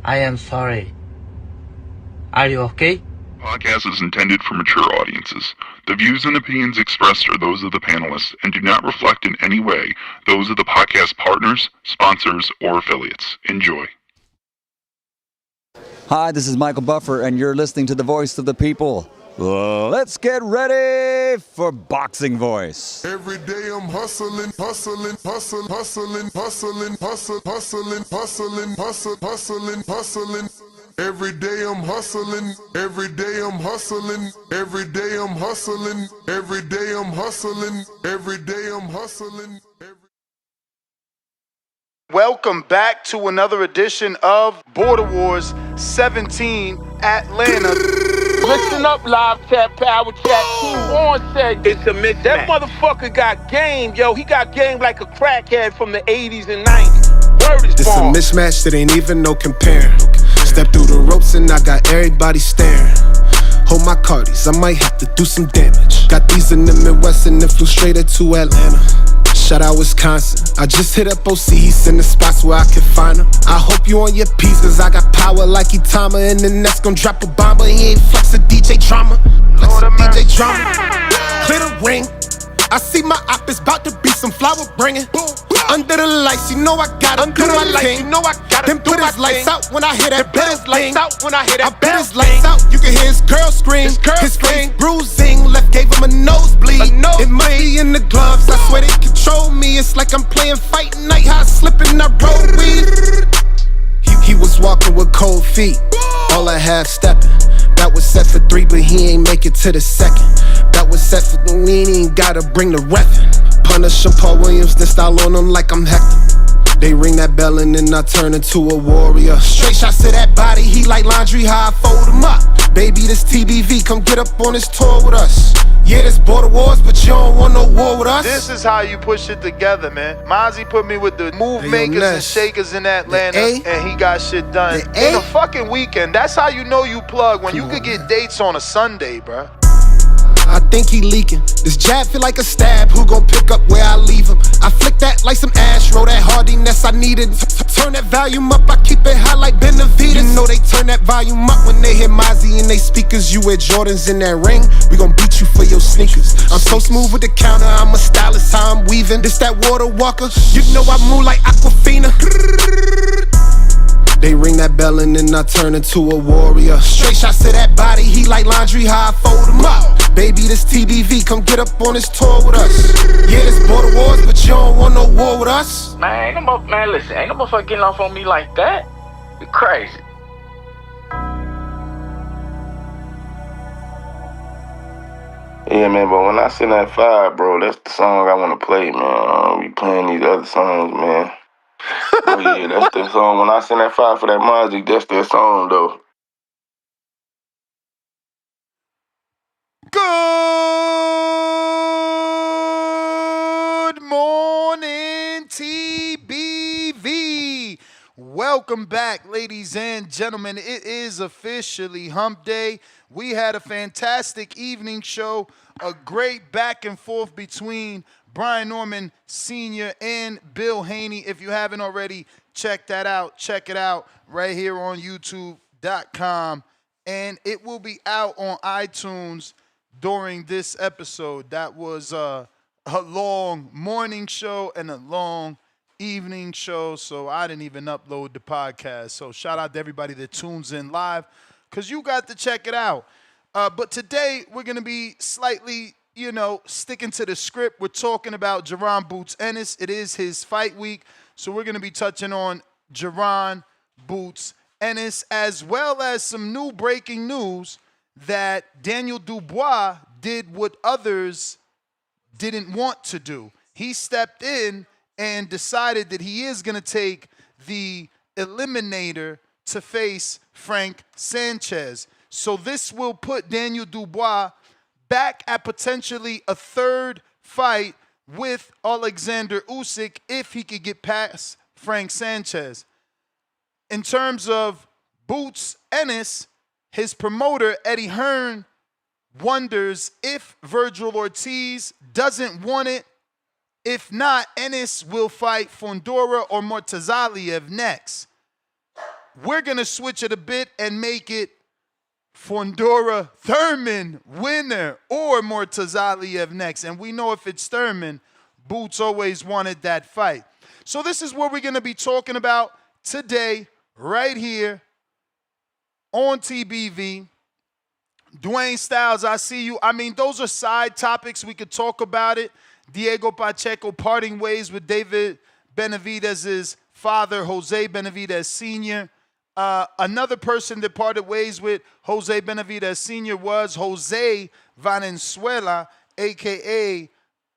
I am sorry. Are you okay? Podcast is intended for mature audiences. The views and opinions expressed are those of the panelists and do not reflect in any way those of the podcast partners, sponsors, or affiliates. Enjoy. Hi, this is Michael Buffer, and you're listening to the Voice of the People. Let's get ready for Boxing Voice. Every day I'm hustling, hustling, hustling, hustling, hustling, hustling, hustling, hustling, hustling, hustling, hustling. Every day I'm hustling, every day I'm hustling, every day I'm hustling, every day I'm hustling, every day I'm hustling. Welcome back to another edition of Border Wars 17 Atlanta. Listen up, live chat, power chat, team on set. It's a mismatch. That motherfucker got game, yo. He got game like a crackhead from the 80s and 90s. Word is This a born. mismatch that ain't even no comparing. Step through the ropes and I got everybody staring. Hold my cardies, I might have to do some damage. Got these in the Midwest and then flew straight to Atlanta. Shout out Wisconsin. I just hit up OCs in the spots where I can find them. I hope you on your P's, cause I got power like Itama. And the next gon' drop a bomb, but he ain't flex a DJ drama. Flex a DJ drama. Clear the ring. I see my op is about to be some flower bringing. Under the lights, you know I gotta do my thing. Then put his lights out when I hear that bell thing. I bet his lights out, you can hear his girl scream. His face bruising, left gave him a nosebleed. It might be in the gloves, I swear they control me. It's like I'm playing fight night, how I slip and I roll weed. He was walking with cold feet, all I half stepping. That was set for 3, but he ain't make it to the second. That was set for the we ain't gotta bring the reffin'. Punish him, Paul Williams, then style on him like I'm Hector. They ring that bell and then I turn into a warrior. Straight shots to that body, he like laundry, how I fold him up. Baby, this TBV, come get up on this tour with us. Yeah, this border wars, but you don't want no war with us. This is how you push it together, man. Mozzie put me with the move makers and shakers in Atlanta, and he got shit done in a fucking weekend. That's how you know you plug, when you could get dates on a Sunday, bruh. I think he leaking. This jab feel like a stab. Who gon' pick up where I leave him? I flick that like some ash. Roll that hardiness I needed. Turn that volume up. I keep it high like Benavides. You know they turn that volume up when they hear Mozzie in they speakers. You wear Jordans in that ring. We gon' beat you for your sneakers. I'm so smooth with the counter. I'm a stylist. How I'm weaving. This that water walker. You know I move like Aquafina. They ring that bell and then I turn into a warrior. Straight shots to that body, he like laundry, how I fold him up. Baby, this TBV, come get up on this tour with us. Yeah, this border wars, but you don't want no war with us. Man, listen, ain't no motherfucker getting off on me like that. You crazy. Yeah, man, but when I send that fire, bro, that's the song I want to play, man. We playing these other songs, man. Oh, yeah, that's the song. When I send that fire for that Mozzie, that's their song, though. Good morning, TBV. Welcome back, ladies and gentlemen. It is officially hump day. We had a fantastic evening show, a great back and forth between Brian Norman Sr. and Bill Haney. If you haven't already, check that out. Check it out right here on YouTube.com. And it will be out on iTunes during this episode. That was a long morning show and a long evening show, so I didn't even upload the podcast. So shout out to everybody that tunes in live, because you got to check it out. But today we're going to be slightly, sticking to the script. We're talking about Jaron Boots Ennis. It is his fight week, so we're going to be touching on Jaron Boots Ennis, as well as some new breaking news that Daniel Dubois did what others didn't want to do. He stepped in and decided that he is going to take the Eliminator to face Frank Sanchez. So this will put Daniel Dubois back at potentially a third fight with Alexander Usyk if he could get past Frank Sanchez. In terms of Boots Ennis, his promoter, Eddie Hearn, wonders if Vergil Ortiz doesn't want it. If not, Ennis will fight Fundora or Murtazaliev next. we're going to switch it a bit and make it Fundora Thurman winner or Murtazaliev next. And we know if it's Thurman, Boots always wanted that fight. So this is what we're going to be talking about today, right here on TBV. Dwayne Styles, I see you. I mean, those are side topics. We could talk about it. Diego Pacheco parting ways with David Benavidez's father, Jose Benavidez Sr. Another person that parted ways with Jose Benavidez Sr. was Jose Valenzuela, a.k.a.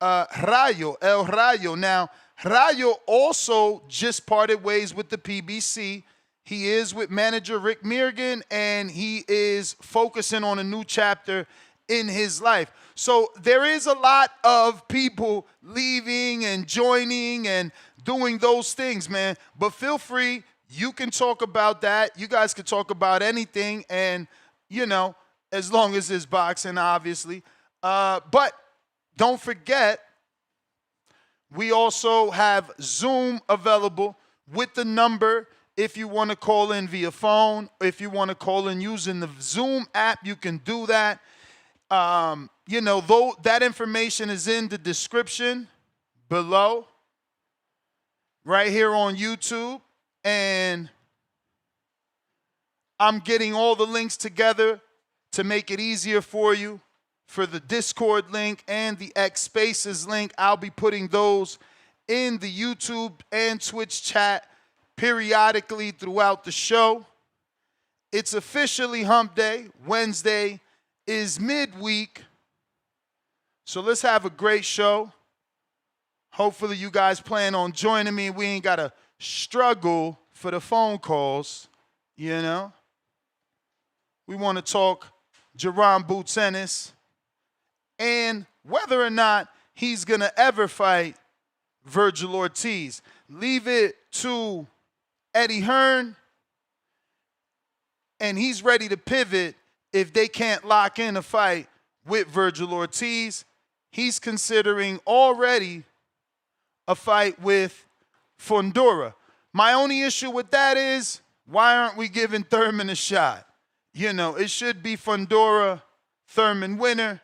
Rayo, El Rayo. Now, Rayo also just parted ways with the PBC. He is with manager Rick Mirgan, and he is focusing on a new chapter in his life. So there is a lot of people leaving and joining and doing those things, man. But feel free. You can talk about that. You guys can talk about anything, and, you know, as long as it's boxing, obviously. But don't forget, we also have Zoom available with the number if you want to call in via phone. If you want to call in using the Zoom app, you can do that. You know, though that information is in the description below, right here on YouTube. And I'm getting all the links together to make it easier for you. For the Discord link and the X Spaces link, I'll be putting those in the YouTube and Twitch chat periodically throughout the show. It's officially hump day. Wednesday is midweek. So let's have a great show. Hopefully you guys plan on joining me. We ain't got to struggle for the phone calls, you know. We want to talk Jaron Boots Ennis and whether or not he's going to ever fight Vergil Ortiz. Leave it to Eddie Hearn, and he's ready to pivot if they can't lock in a fight with Vergil Ortiz. He's considering already a fight with Fundora. My only issue with that is, why aren't we giving Thurman a shot? You know, it should be Fundora, Thurman winner.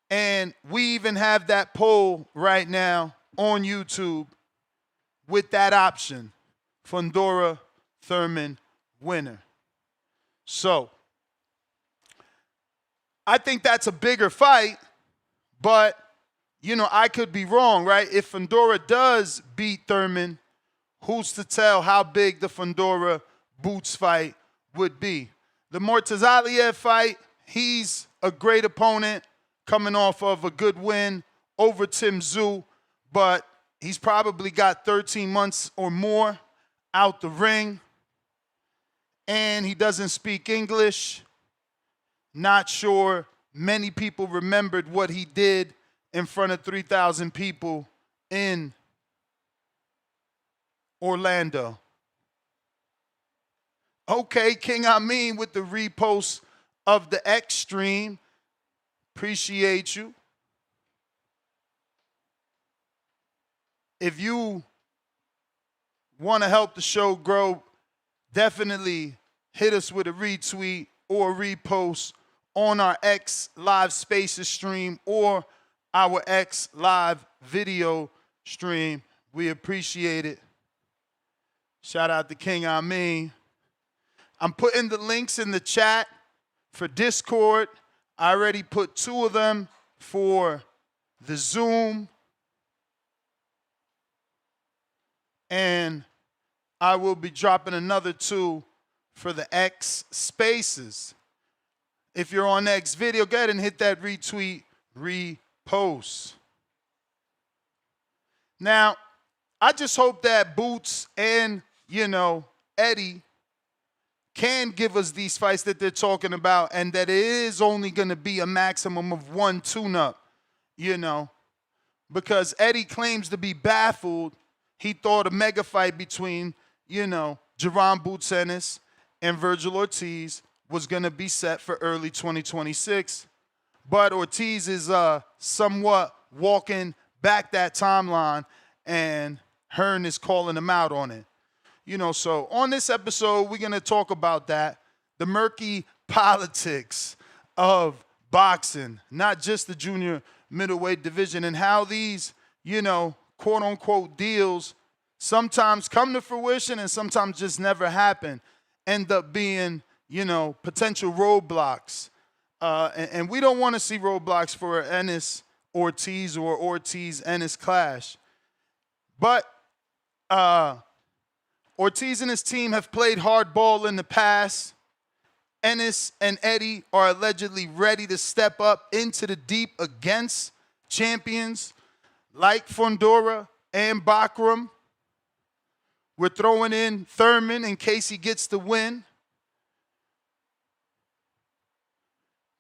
And we even have that poll right now on YouTube with that option, Fundora, Thurman winner. So, I think that's a bigger fight, but, you know, I could be wrong, right? If Fundora does beat Thurman, who's to tell how big the Fundora Boots fight would be? The Murtazaliev fight, he's a great opponent coming off of a good win over Tim Tszyu, but he's probably got 13 months or more out the ring, and he doesn't speak English. Not sure many people remembered what he did in front of 3,000 people in Orlando. Okay, King Amin with the repost of the X stream. Appreciate you. If you want to help the show grow, definitely hit us with a retweet or repost on our X Live Spaces stream or our X Live video stream. We appreciate it. Shout out to King Amin. I'm putting the links in the chat for Discord. I already put 2 of them for the Zoom. And I will be dropping another 2 for the X Spaces. If you're on X video, go ahead and hit that retweet, repost. Now, I just hope that Boots and, you know, Eddie can give us these fights that they're talking about, and that it is only going to be a maximum of 1 tune-up, you know, because Eddie claims to be baffled. He thought a mega fight between, you know, Jaron Boots Ennis and Vergil Ortiz was going to be set for early 2026, but Ortiz is somewhat walking back that timeline, and Hearn is calling him out on it. So on this episode, we're going to talk about that, the murky politics of boxing, not just the junior middleweight division, and how these, quote unquote deals sometimes come to fruition and sometimes just never happen, end up being, potential roadblocks. And we don't want to see roadblocks for an Ennis-Ortiz or Ortiz-Ennis clash. But Ortiz and his team have played hardball in the past. Ennis and Eddie are allegedly ready to step up into the deep against champions like Fundora and Bakhram. We're throwing in Thurman in case he gets the win.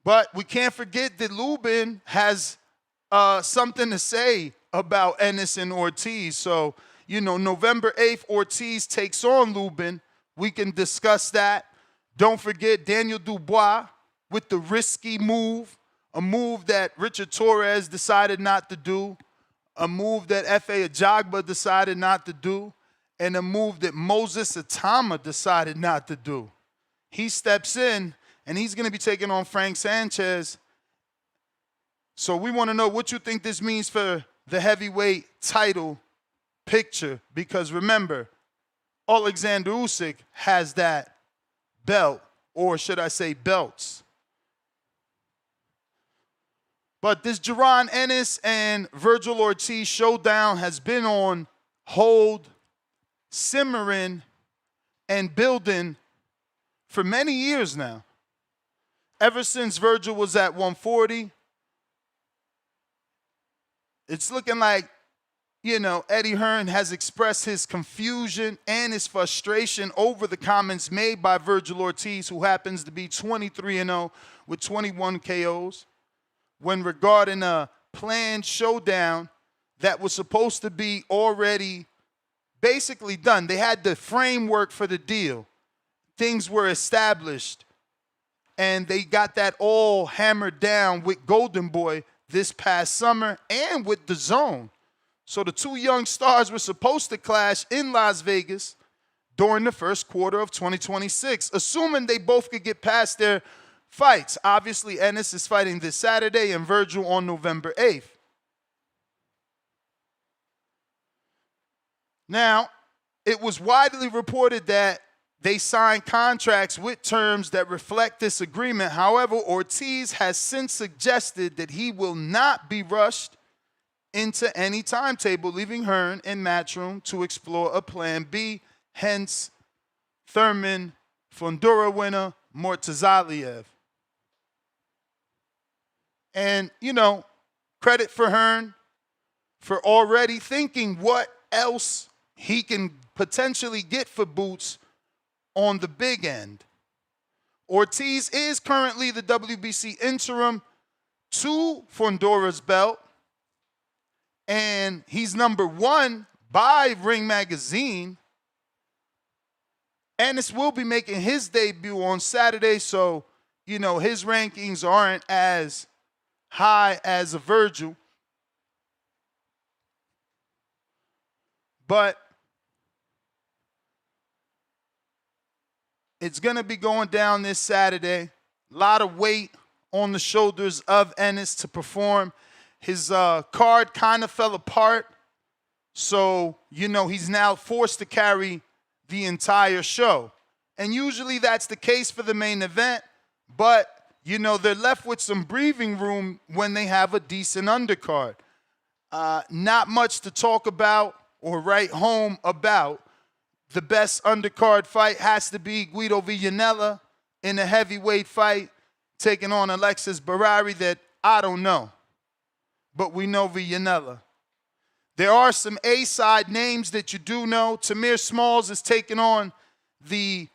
But we can't forget that Lubin has something to say about Ennis and Ortiz. So, November 8th, Ortiz takes on Lubin. We can discuss that. Don't forget Daniel Dubois with the risky move, a move that Richard Torres decided not to do, a move that F.A. Ajagba decided not to do, and a move that Moses Atama decided not to do. He steps in, and he's going to be taking on Frank Sanchez. So we want to know what you think this means for the heavyweight title picture, because remember, Alexander Usyk has that belt, or should I say belts. But this Jaron Ennis and Vergil Ortiz showdown has been on hold, simmering, and building for many years now. Ever since Vergil was at 140, it's looking like, Eddie Hearn has expressed his confusion and his frustration over the comments made by Vergil Ortiz, who happens to be 23-0 with 21 KOs, when regarding a planned showdown that was supposed to be already basically done. They had the framework for the deal. Things were established, and they got that all hammered down with Golden Boy this past summer and with the Zone. So the two young stars were supposed to clash in Las Vegas during the first quarter of 2026, assuming they both could get past their fights. Obviously, Ennis is fighting this Saturday and Vergil on November 8th. Now, it was widely reported that they signed contracts with terms that reflect this agreement. However, Ortiz has since suggested that he will not be rushed into any timetable, leaving Hearn in Matchroom to explore a plan B, hence Thurman, Fundora winner, Murtazaliev. And, credit for Hearn for already thinking what else he can potentially get for Boots on the big end. Ortiz is currently the WBC interim to Fundora's belt, and he's number 1 by Ring Magazine. Ennis will be making his debut on Saturday, so, his rankings aren't as high as a Vergil. But it's going to be going down this Saturday. A lot of weight on the shoulders of Ennis to perform. His card kind of fell apart. So, he's now forced to carry the entire show. And usually that's the case for the main event. But, they're left with some breathing room when they have a decent undercard. Not much to talk about or write home about. The best undercard fight has to be Guido Villanella in a heavyweight fight, taking on Alexis Barari that I don't know. But we know Villanella. There are some A-side names that you do know. Tamir Smalls is taking on the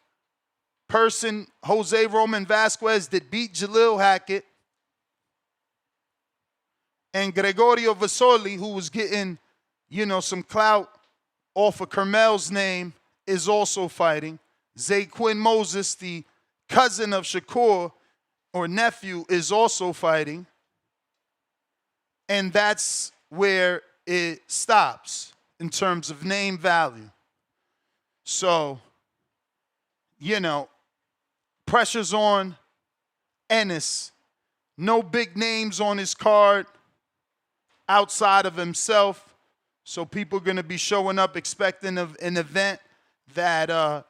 person, Jose Roman Vasquez, that beat Jalil Hackett. And Gregorio Vasoli, who was getting, some clout off of Carmel's name, is also fighting. Zaquin Moses, the cousin of Shakur, or nephew, is also fighting. And that's where it stops in terms of name value. So, you know, pressure's on Ennis. No big names on his card outside of himself. So people are going to be showing up expecting an event that,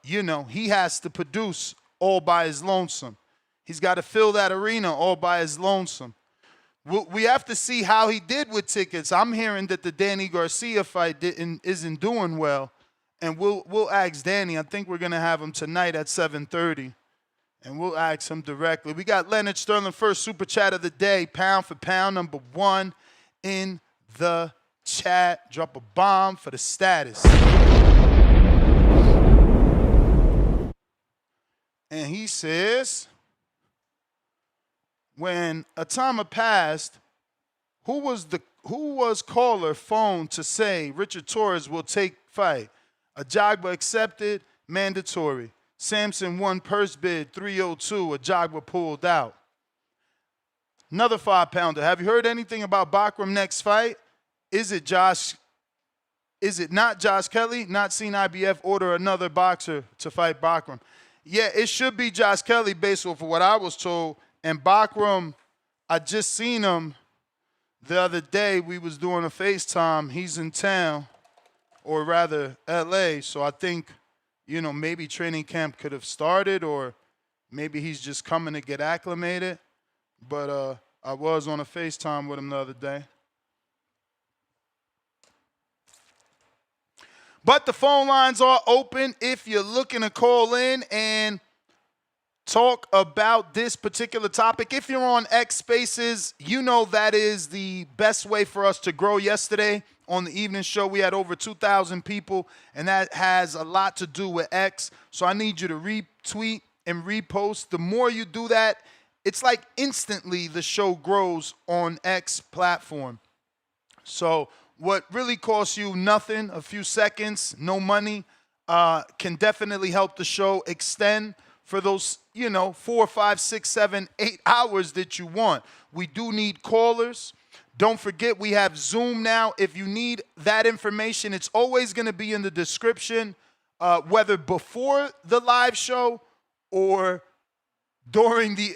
he has to produce all by his lonesome. He's got to fill that arena all by his lonesome. We have to see how he did with tickets. I'm hearing that the Danny Garcia fight isn't doing well. And we'll ask Danny. I think we're going to have him tonight at 7:30. And we'll ask him directly. We got Leonard Sterling, first super chat of the day. Pound for pound, number 1 in the chat. Drop a bomb for the status. And he says, when Atama passed, who was caller phone to say Richard Torres will take fight? Ajagba accepted, mandatory. Samson won purse bid 302. Ajagba pulled out. Another 5-pounder. Have you heard anything about Bakhram next fight? Is it not Josh Kelly? Not seen IBF order another boxer to fight Bakhram. Yeah, it should be Josh Kelly based off of what I was told. And Bakhram, I just seen him the other day. We was doing a FaceTime. He's in town, or rather LA. So I think, maybe training camp could have started, or maybe he's just coming to get acclimated. But I was on a FaceTime with him the other day. But the phone lines are open if you're looking to call in and talk about this particular topic. If you're on X Spaces, that is the best way for us to grow. Yesterday on the evening show, we had over 2,000 people, and that has a lot to do with X. So I need you to retweet and repost. The more you do that, it's like instantly the show grows on X platform. So what really costs you nothing, a few seconds, no money, can definitely help the show extend for those, 4, 5, 6, 7, 8 hours that you want. We do need callers. Don't forget, we have Zoom now. If you need that information, it's always going to be in the description, whether before the live show or during the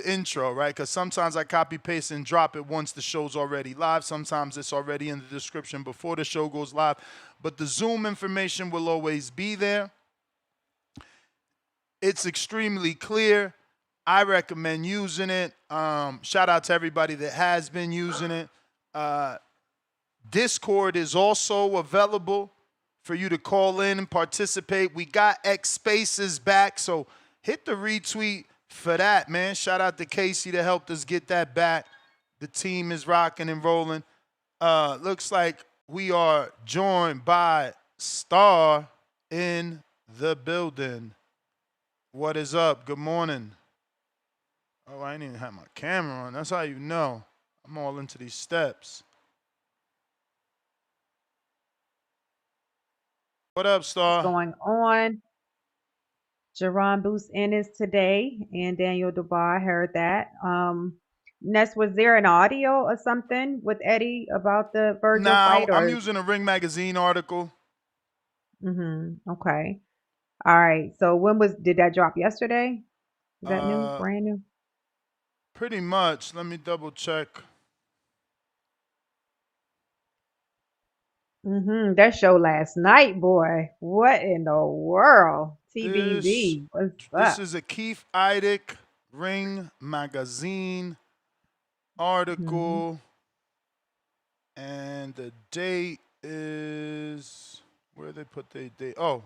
intro, right? Because sometimes I copy, paste, and drop it once the show's already live. Sometimes it's already in the description before the show goes live. But the Zoom information will always be there. It's extremely clear. I recommend using it. Shout out to everybody that has been using it. Discord is also available for you to call in and participate. We got X Spaces back, so hit the retweet for that, man. Shout out to Casey that helped us get that back. The team is rocking and rolling. Looks like we are joined by Star in the building. What is up? Good morning. Oh, I didn't even have my camera on. That's how you know. I'm all into these steps. What up, Star? What's going on? Jaron boost Ennis today, and Daniel Dubois. I heard that. Ness, was there an audio or something with Eddie about the Vergil fight? I'm using a Ring Magazine article. Okay. All right. So did that drop yesterday? Is that new? Brand new? Pretty much. Let me double check. That show last night, boy. What in the world? TBV. What's up? This is a Keith Eidick Ring Magazine article. And the date is, where they put the date? Oh,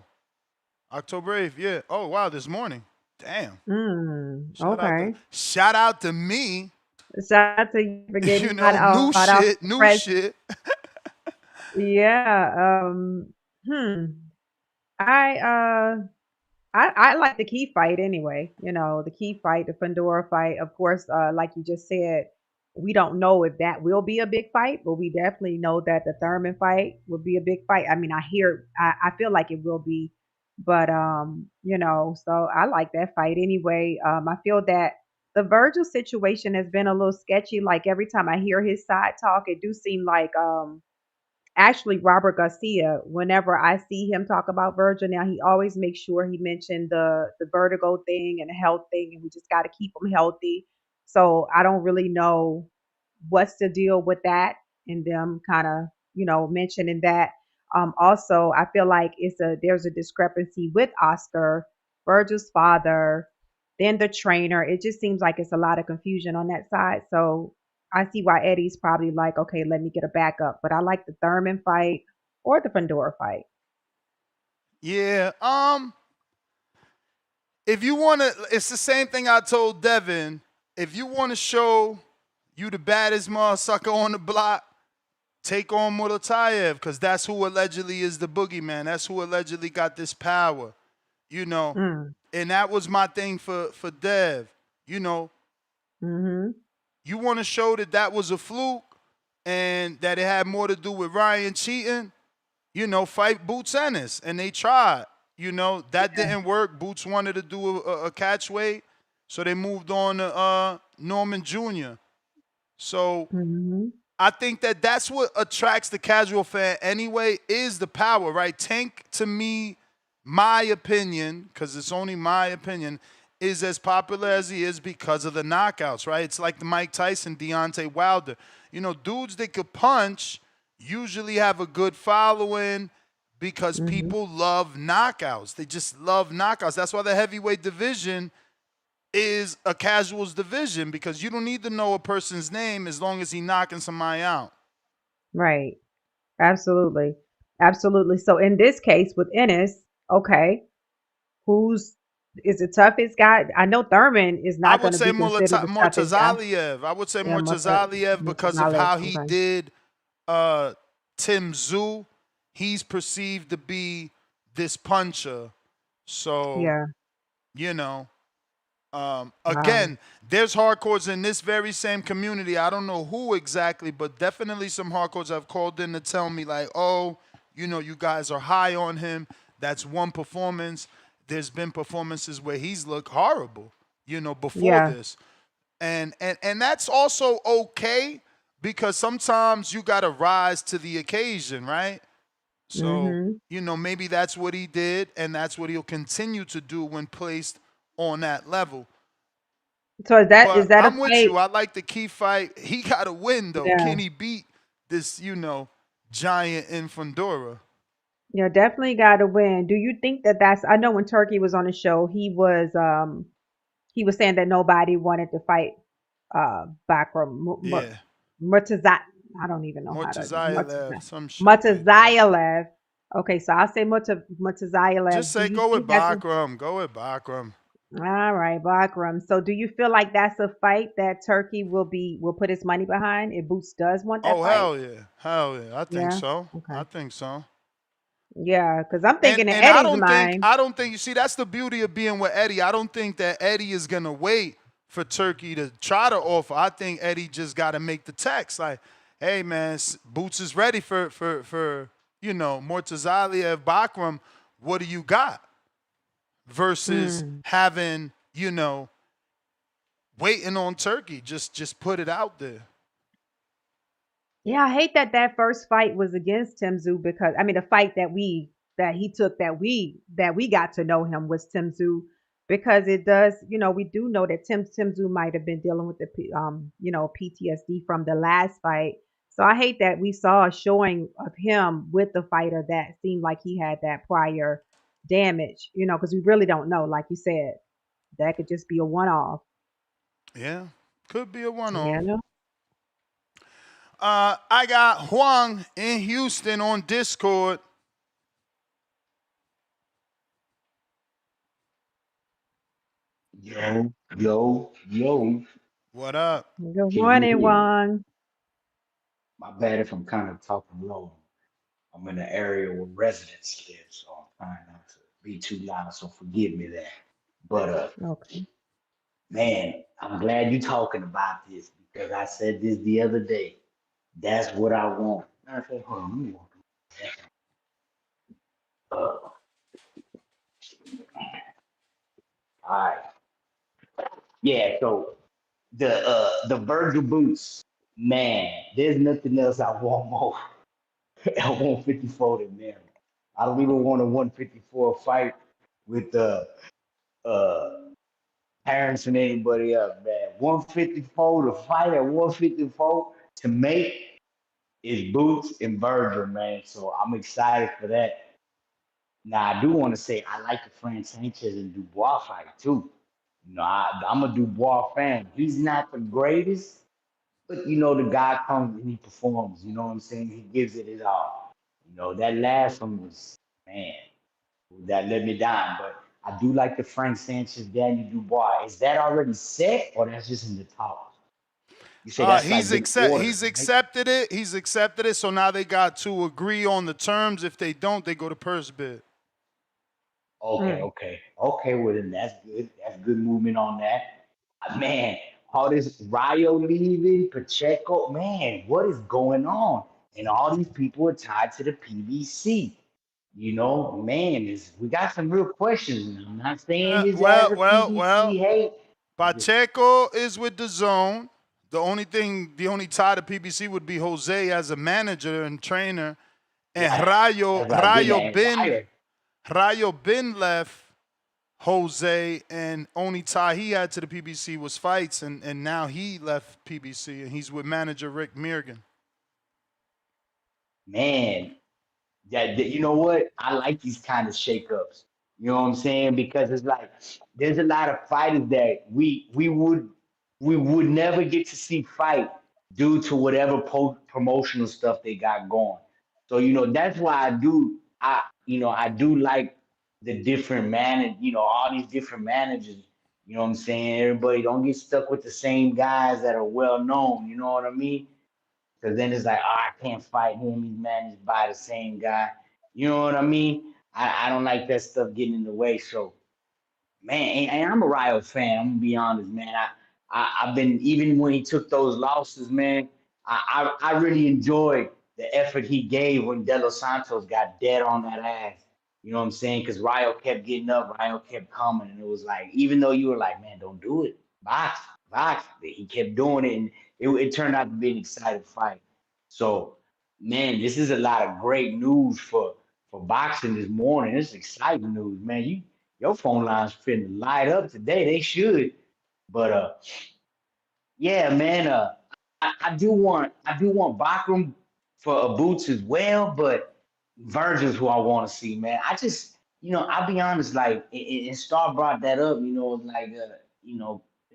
October 8th. Yeah. Oh, wow. This morning. Damn. Okay. Shout out to me. Shout out to you for getting new shit. Yeah. I like the key fight anyway. The key fight, the Fundora fight. Of course, like you just said, we don't know if that will be a big fight, but we definitely know that the Thurman fight will be a big fight. I mean, I feel like it will be, but so I like that fight anyway. I feel that the Vergil situation has been a little sketchy. Like every time I hear his side talk, it do seem like actually Robert Garcia, whenever I see him talk about Virgil now, he always makes sure he mentioned the vertigo thing and the health thing, and we just got to keep him healthy. So I don't really know what's the deal with that and them kind of mentioning that. Also, I feel like there's a discrepancy with Oscar, Virgil's father, then the trainer. It just seems like it's a lot of confusion on that side. So I see why Eddie's probably like, okay, let me get a backup. But I like the Thurman fight or the Fundora fight. Yeah. If you want to, it's the same thing I told Devin. If you want to show you the baddest motherfucker on the block, take on Murtazaliev, because that's who allegedly is the boogeyman. That's who allegedly got this power, And that was my thing for Dev, Mm-hmm. You want to show that was a fluke and that it had more to do with Ryan cheating, fight Boots-Ennis. And they tried, that didn't work. Boots wanted to do a catch weight, so they moved on to Norman Jr. So I think that's what attracts the casual fan anyway, is the power, right? Tank, to me, my opinion, because it's only my opinion, is as popular as he is because of the knockouts, right? It's like the Mike Tyson, Deontay Wilder. Dudes that could punch usually have a good following because people love knockouts. They just love knockouts. That's why the heavyweight division is a casuals division, because you don't need to know a person's name as long as he's knocking somebody out. Right. Absolutely. Absolutely. So in this case with Ennis, okay, is the toughest guy? I know Thurman is not going to be considered the toughest guy. Murtazaliev. I would say Murtazaliev because of how he did Tim Tszyu. He's perceived to be this puncher. So, again, there's hardcores in this very same community. I don't know who exactly, but definitely some hardcores have called in to tell me like, oh, you guys are high on him. That's one performance. There's been performances where he's looked horrible, before this. And that's also okay, because sometimes you got to rise to the occasion, right? So, maybe that's what he did, and that's what he'll continue to do when placed on that level. So is that I'm with you. I like the key fight. He got to win, though. Yeah. Can he beat this, giant in Fundora? Yeah, definitely got to win. Do you think that's? I know when Turkey was on the show, he was saying that nobody wanted to fight Bakhram Murtazaliev. I don't even know Murtazaliev. Okay, so I'll say Murtazaliev. Just say go with Bakhram. Go with Bakhram. All right, Bakhram. So do you feel like that's a fight that Turkey will put his money behind if Boots does want that fight? Oh, hell yeah. I think so. Okay. I think so. Yeah, because I'm thinking in Eddie's mind. I don't think, you see, that's the beauty of being with Eddie. I don't think that Eddie is going to wait for Turkey to try to offer. I think Eddie just got to make the text like, hey, man, Boots is ready for Murtazaliev, Bakhram. What do you got? Versus having, waiting on Turkey. Just put it out there. Yeah, I hate that first fight was against Tim Tszyu, because the fight that he took that we got to know him was Tim Tszyu, because it does, we do know that Tim Tszyu might have been dealing with the PTSD from the last fight. So I hate that we saw a showing of him with the fighter that seemed like he had that prior damage, because we really don't know. Like you said, that could just be a one-off. Yeah, could be a one-off. Yeah. I got Huang in Houston on Discord. Yo. What up? Good morning, Huang. My bad if I'm kind of talking low. I'm in an area where residents live, so I'm trying not to be too loud, so forgive me that. But okay. Man, I'm glad you're talking about this, because I said this the other day. That's what I want. I said, hold on, all right. Yeah, so the Vergil boots, man, there's nothing else I want more. at 154 than them. I don't even want a 154 fight with uh parents and anybody else, man. 154 to fight at 154 to make is Boots and Vergil, man. So I'm excited for that. Now I do want to say I like the Frank Sanchez and Dubois fight too. I'm a Dubois fan. He's not the greatest, but the guy comes and he performs. You know what I'm saying? He gives it his all. That last one was, man, that let me down. But I do like the Frank Sanchez, Daniel Dubois. Is that already set or that's just in the talks? You say that's like been ordered, He's right? accepted it. He's accepted it. So now they got to agree on the terms. If they don't, they go to purse bid. Okay. Well, then that's good. That's good movement on that. Man, all this Rayo leaving, Pacheco, man, what is going on? And all these people are tied to the PBC. Man, we got some real questions. I'm not saying this as a PBC hate. Pacheco is with the zone. The only tie to PBC would be Jose as a manager and trainer. And Rayo bin left Jose, and only tie he had to the PBC was fights, and now he left PBC, and he's with manager Rick Mirgan. Man, you know what? I like these kind of shakeups. You know what I'm saying? Because it's like there's a lot of fighters that we would never get to see fight due to whatever promotional stuff they got going. So that's why I do like the different all these different managers. You know what I'm saying? Everybody don't get stuck with the same guys that are well known. You know what I mean? Because then it's like, I can't fight him. He's managed by the same guy. You know what I mean? I don't like that stuff getting in the way. So, man, and I'm a Rayo fan. I'm gonna be honest, man. I've been, even when he took those losses, man. I really enjoyed the effort he gave when De Los Santos got dead on that ass. You know what I'm saying? Because Rayo kept getting up, Rayo kept coming, and it was like, even though you were like, man, don't do it, box, he kept doing it, and it turned out to be an exciting fight. So, man, this is a lot of great news for boxing this morning. It's exciting news, man. Your phone lines finna light up today. They should. But yeah, man. I do want Bakhram for a Boots as well, but Vergil's who I want to see, man. I just, I'll be honest, like, and Star brought that up, like,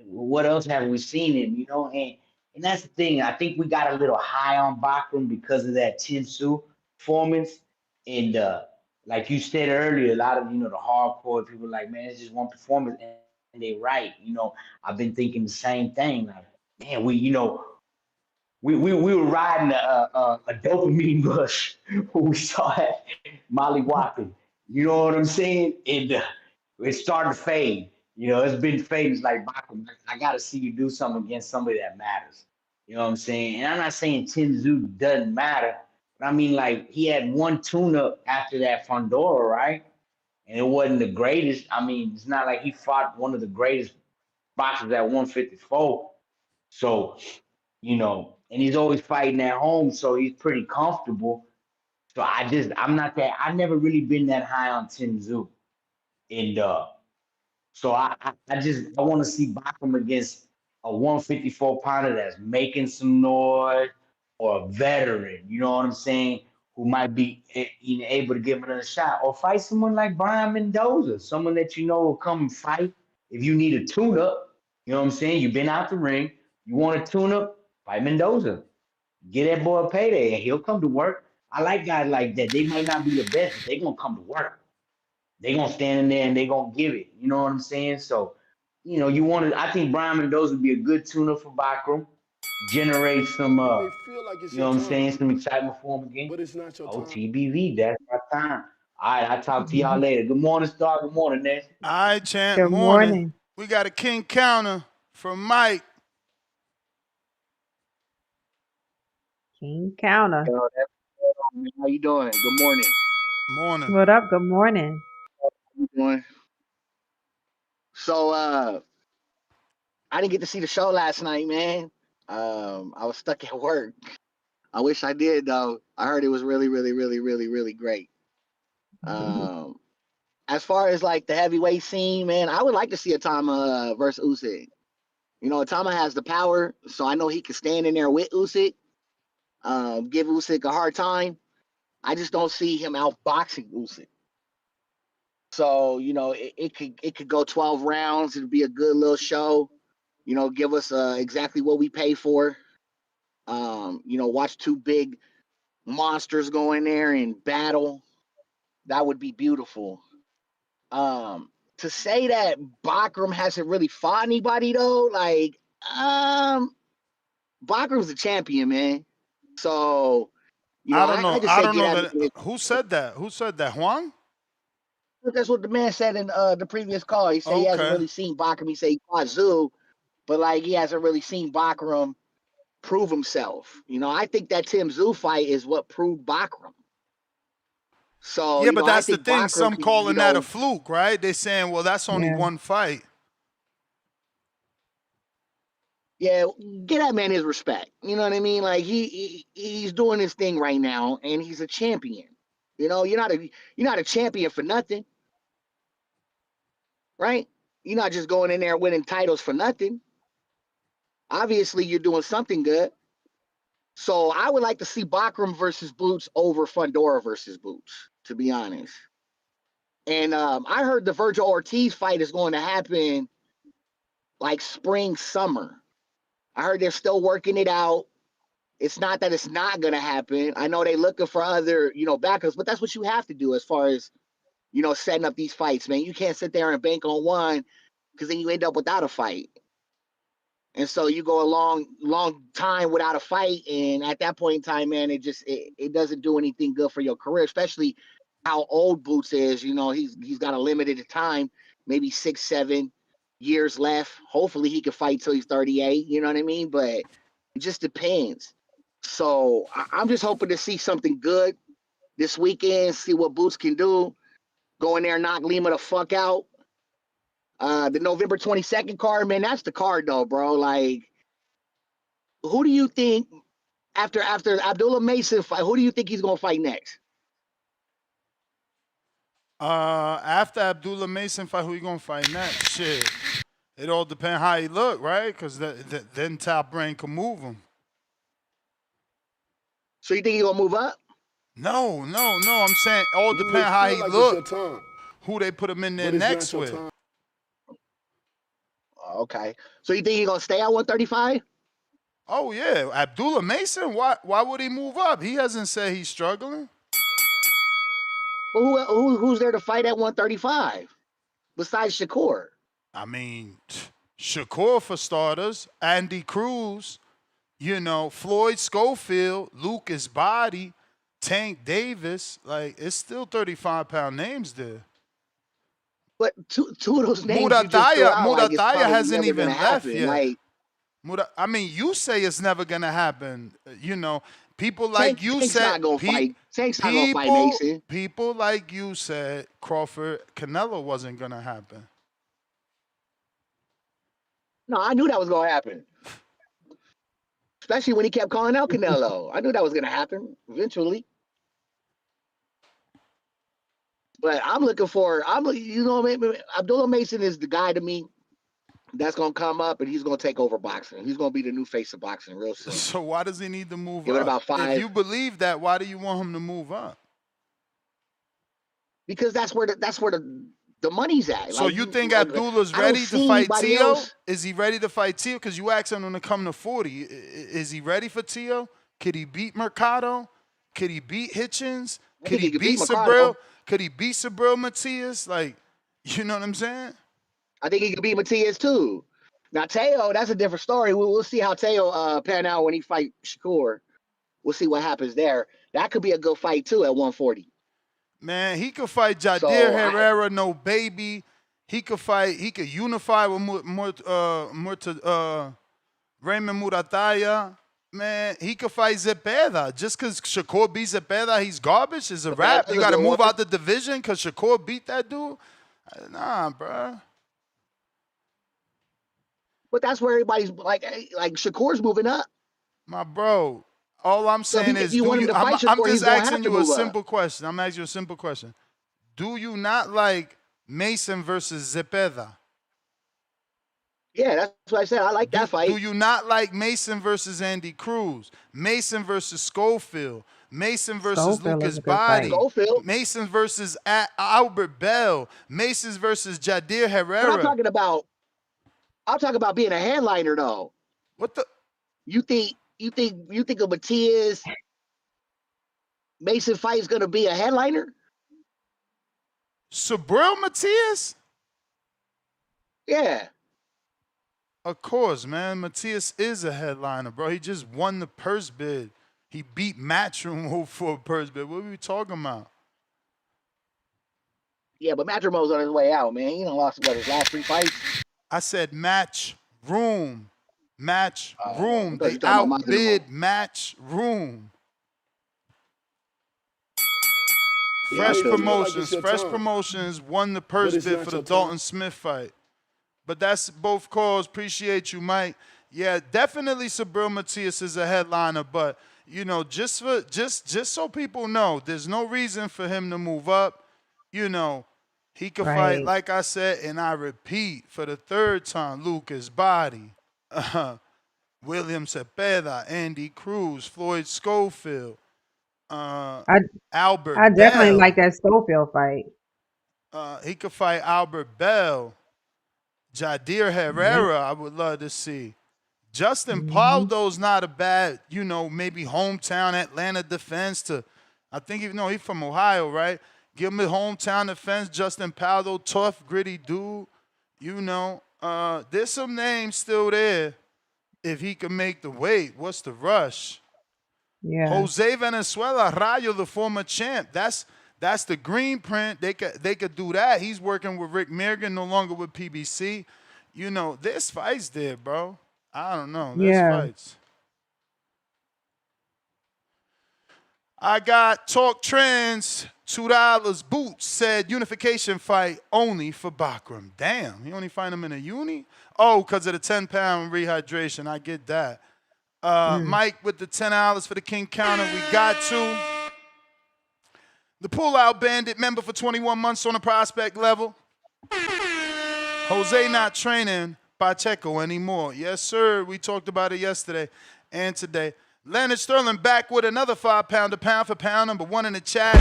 what else have we seen him, and that's the thing. I think we got a little high on Bakhram because of that Tinsu performance, and like you said earlier, a lot of the hardcore people are like, man, it's just one performance, and they right. I've been thinking the same thing, like, man, we were riding a dopamine rush when we saw that Molly Watkins. You know what I'm saying? And it started to fade. It's been fading. It's like, Bakhram, I got to see you do something against somebody that matters. You know what I'm saying? And I'm not saying Tinsu doesn't matter, but I mean, like, he had one tune-up after that Fundora, right? And it wasn't the greatest. I mean, it's not like he fought one of the greatest boxers at 154. So, and he's always fighting at home, so he's pretty comfortable. So I've never really been that high on Tinsu. And so I want to see Bakhram against a 154 pounder that's making some noise, or a veteran, you know what I'm saying, who might be able to give him another shot, or fight someone like Brian Mendoza, someone that will come and fight if you need a tune-up. You know what I'm saying? You've been out the ring, you want a tune-up, fight Mendoza. Get that boy a payday, and he'll come to work. I like guys like that. They might not be the best, but they're going to come to work. They're going to stand in there, and they're going to give it. You know what I'm saying? So, I think Brian Mendoza would be a good tune-up for Bakhram. Generate some, you know what I'm saying, some excitement for him again. But it's not your time. TBV, that's my time. All right, I'll talk to y'all later. Good morning, Star. Good morning, Nancy. All right, champ. Good morning. We got a king counter from Mike. King Counter. How you doing? Good morning. Morning. What up? Good morning. How you doing? So I didn't get to see the show last night, man. I was stuck at work. I wish I did though. I heard it was really, really, really, really, really great. As far as like the heavyweight scene, man, I would like to see Atama versus Usyk. You know, Atama has the power, so I know he can stand in there with Usyk, give Usyk a hard time. I just don't see him outboxing Usyk. So you know, it could go 12 rounds. It'd be a good little show. You know, give us exactly what we pay for. You know, watch two big monsters go in there and battle. That would be beautiful. To say that Bakhram hasn't really fought anybody though, like, Bakhram's the champion, man. So, you know, I don't know. I just I say don't get know out that. of it. Who said that? Who said that? Juan? That's what the man said in the previous call. He said he hasn't Okay. really seen Bakhram. He said he fought Zoo, but like he hasn't really seen Bakhram prove himself. You know, I think that Tim Zoo fight is what proved Bakhram. So, Yeah, you but know, I that's the think thing. Bakhram Some can, you calling that a know, fluke, right? They're saying, well, that's only Yeah. one fight. yeah, get that man his respect. You know what I mean? Like he's doing his thing right now, and he's a champion. You know, you're not a champion for nothing, right? You're not just going in there winning titles for nothing. Obviously, you're doing something good. So I would like to see Bakhram versus Boots over Fundora versus Boots, to be honest. And I heard the Vergil Ortiz fight is going to happen like spring, summer. I heard they're still working it out. It's not that it's not going to happen. I know they're looking for other, you know, backups, but that's what you have to do as far as, you know, setting up these fights, man. You can't sit there and bank on one because then you end up without a fight. And so you go a long time without a fight. And at that point in time, man, it doesn't do anything good for your career, especially how old Boots is. You know, he's got a limited time, maybe 6, 7 years left. Hopefully he can fight till he's 38. You know what I mean? But it just depends. So I'm just hoping to see something good this weekend, see what Boots can do. Go in there and knock Lima the fuck out. The November 22nd card, man, that's the card though, bro. Like, who do you think after Abdullah Mason fight, who do you think he's gonna fight next? After Abdullah Mason fight, who you gonna fight next? Shit. It all depends how he look, right? Because then Top Brain can move him. So you think he's gonna move up? No. I'm saying all depends how he look. Who they put him in there next with. Okay. So you think he's gonna stay at 135? Oh yeah, Abdullah Mason. Why would he move up? He hasn't said he's struggling. Well, who's there to fight at 135 besides Shakur? I mean, Shakur for starters, Andy Cruz, you know, Floyd Schofield, Lucas Body, Tank Davis. Like, it's still 35-pound names there. But two of those names Murataya hasn't even left yet. Like, I mean, you say it's never gonna happen. You know, people like you Tank's said. not gonna fight. Tank's not gonna fight Mason. People like you said Crawford Canelo wasn't gonna happen. No, I knew that was gonna happen. Especially when he kept calling out Canelo. I knew that was gonna happen eventually. But I'm looking for, you know, Abdullah Mason is the guy to me that's gonna come up and he's gonna take over boxing. He's gonna be the new face of boxing real soon. So why does he need to move Give up? it about 5. If you believe that, why do you want him to move up? Because that's where the money's at. So like, you think like, Abdullah's ready to fight Tio? Is he ready to fight Tio? Because you asked him to come to 40. Is he ready for Tio? Could he beat Mercado? Could he beat Hitchens? Could he beat Sabril? Could he beat Sabril Matias? Like, you know what I'm saying? I think he could beat Matias too. Now Teo, that's a different story. We'll see how Teo pan out when he fight Shakur. We'll see what happens there. That could be a good fight too at 140. Man, he could fight Jadir Herrera, no baby. He could unify with Raymond Murataya. Man, he could fight Zepeda. Just because Shakur beat Zepeda, he's garbage. It's a wrap. You got to move out the division because Shakur beat that dude? Nah, bro. But that's where everybody's like Shakur's moving up. My bro, All I'm So saying if is, you want him to fight Shakur, I'm he's just gonna have asking to you a move up. simple question. I'm asking you a simple question. Do you not like Mason versus Zepeda? Yeah, that's what I said. I like that fight. Do you not like Mason versus Andy Cruz? Mason versus Schofield? Mason versus Schofield Lucas is a good fight. Body? Schofield. Mason versus Albert Bell? Mason's versus Jadir But Herrera? I'm talking about being a headliner though. What the? You think a Matias Mason fight is gonna be a headliner? Subriel Matias? Yeah. Of course, man. Matias is a headliner, bro. He just won the purse bid. He beat Matchroom for a purse bid. What are we talking about? Yeah, but Matrimony's on his way out, man. He done lost his last 3 fights. I said match room. Match room. I thought They you talking about outbid match room. Fresh Promotions won the purse bid for the Dalton Smith fight. But that's both calls. Appreciate you, Mike. Yeah, definitely Subriel Matias is a headliner, but you know, just so people know, there's no reason for him to move up. You know, he could fight, like I said, and I repeat for the 3rd time, Lucas Body, William Cepeda, Andy Cruz, Floyd Schofield, Albert I definitely Bell. like that Schofield fight. He could fight Albert Bell. Jadir Herrera, I would love to see. Justin Paldo's not a bad, you know, maybe hometown Atlanta defense to, I think, he's from Ohio, right? Give him a hometown defense. Justin Paldo, tough, gritty dude. You know, there's some names still there if he can make the weight. What's the rush? Yeah. Jose Venezuela, Rayo, the former champ. That's the green print. They could do that. He's working with Rick Mirgan, no longer with PBC. You know, there's fights there, bro. I don't know. There's fights. I got Talk Trends, $2 Boots said unification fight only for Bakhram. Damn, he only find him in a uni? Oh, because of the 10-pound rehydration. I get that. Mike with the $10 for the King Counter. We got to. The Pull-Out Bandit member for 21 months on the prospect level. Jose not training Pacheco anymore. Yes, sir. We talked about it yesterday and today. Leonard Sterling back with another 5-pounder, pound for pound, number 1 in the chat.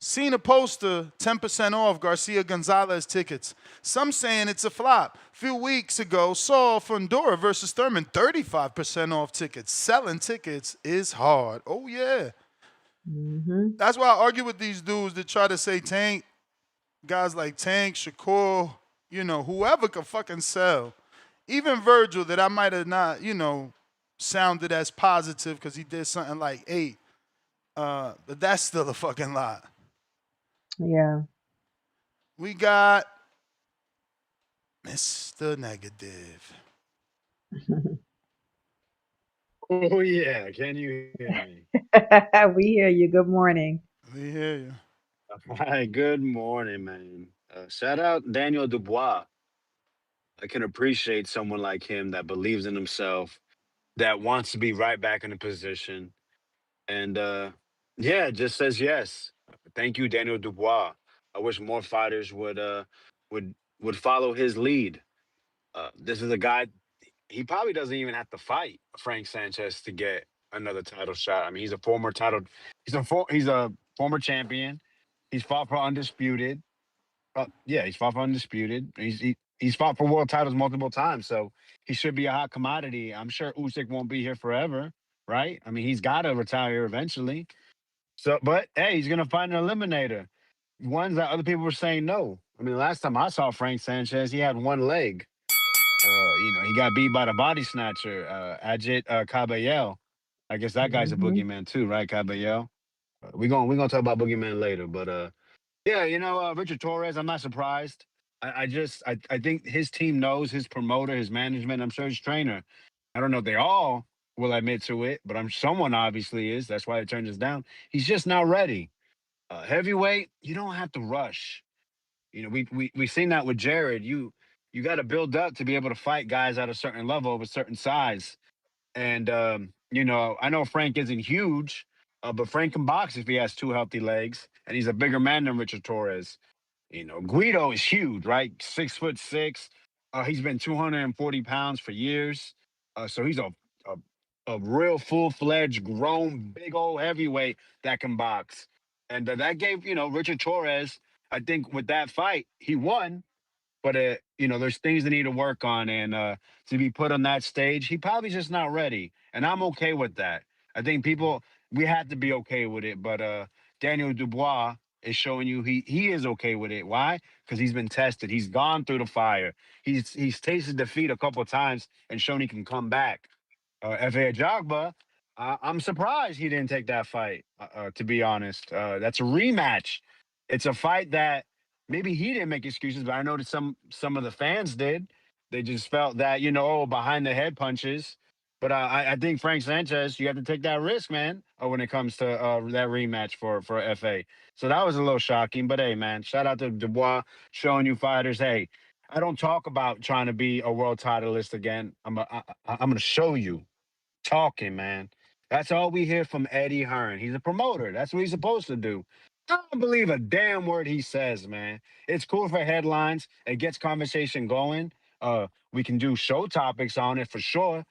Seen a poster, 10% off Garcia Gonzalez tickets. Some saying it's a flop. A few weeks ago, saw Fundora versus Thurman, 35% off tickets. Selling tickets is hard. Oh, yeah. That's why I argue with these dudes that try to say Tank. Guys like Tank, Shakur, you know, whoever could fucking sell. Even Vergil, that I might have not, you know, sounded as positive because he did something like 8. But that's still a fucking lot. Yeah. We got Mr. Negative. Oh, yeah. Can you hear me? We hear you. Good morning. We hear you. Hi, good morning, man. Shout out Daniel Dubois. I can appreciate someone like him that believes in himself, that wants to be right back in the position. And yeah, just says yes. Thank you, Daniel Dubois. I wish more fighters would follow his lead. This is a guy. He probably doesn't even have to fight Frank Sanchez to get another title shot. I mean, he's a former title. He's a former champion. He's fought for undisputed. Yeah, he's fought for undisputed. He's fought for world titles multiple times, so he should be a hot commodity. I'm sure Usyk won't be here forever, right? I mean, he's got to retire eventually. So, but hey, he's gonna find an eliminator. Ones that other people were saying no. I mean, last time I saw Frank Sanchez, he had one leg. You know, he got beat by the body snatcher, Ajit Caballel. I guess that guy's a boogeyman too, right, Caballel? We're gonna talk about boogeyman later, but yeah, you know, Richard Torres, I'm not surprised. I think his team knows, his promoter, his management, I'm sure his trainer. I don't know if they all will admit to it, but someone obviously is. That's why they turned us down. He's just not ready. Heavyweight, you don't have to rush. You know, we've seen that with Jared. You got to build up to be able to fight guys at a certain level of a certain size. And I know Frank isn't huge, but Frank can box if he has two healthy legs, and he's a bigger man than Richard Torres. Guido is huge, right? 6'6". He's been 240 pounds for years. So he's a a real full-fledged, grown, big old heavyweight that can box. And that gave, Richard Torres, I think with that fight, he won, but there's things they need to work on, and to be put on that stage, he probably just not ready, and I'm okay with that. I think we have to be okay with it, but Daniel Dubois is showing you he is okay with it. Why? Because he's been tested. He's gone through the fire. He's tasted defeat a couple of times and shown he can come back. F.A. Ajagba, I'm surprised he didn't take that fight. To be honest, that's a rematch. It's a fight that maybe he didn't make excuses, but I noticed some of the fans did. They just felt that behind the head punches. But I think Frank Sanchez, you have to take that risk, man, when it comes to that rematch for FA. So that was a little shocking. But hey, man, shout out to Dubois showing you fighters. Hey, I don't talk about trying to be a world titleist again. I'm gonna show you talking, man. That's all we hear from Eddie Hearn. He's a promoter. That's what he's supposed to do. I don't believe a damn word he says, man. It's cool for headlines. It gets conversation going. We can do show topics on it for sure.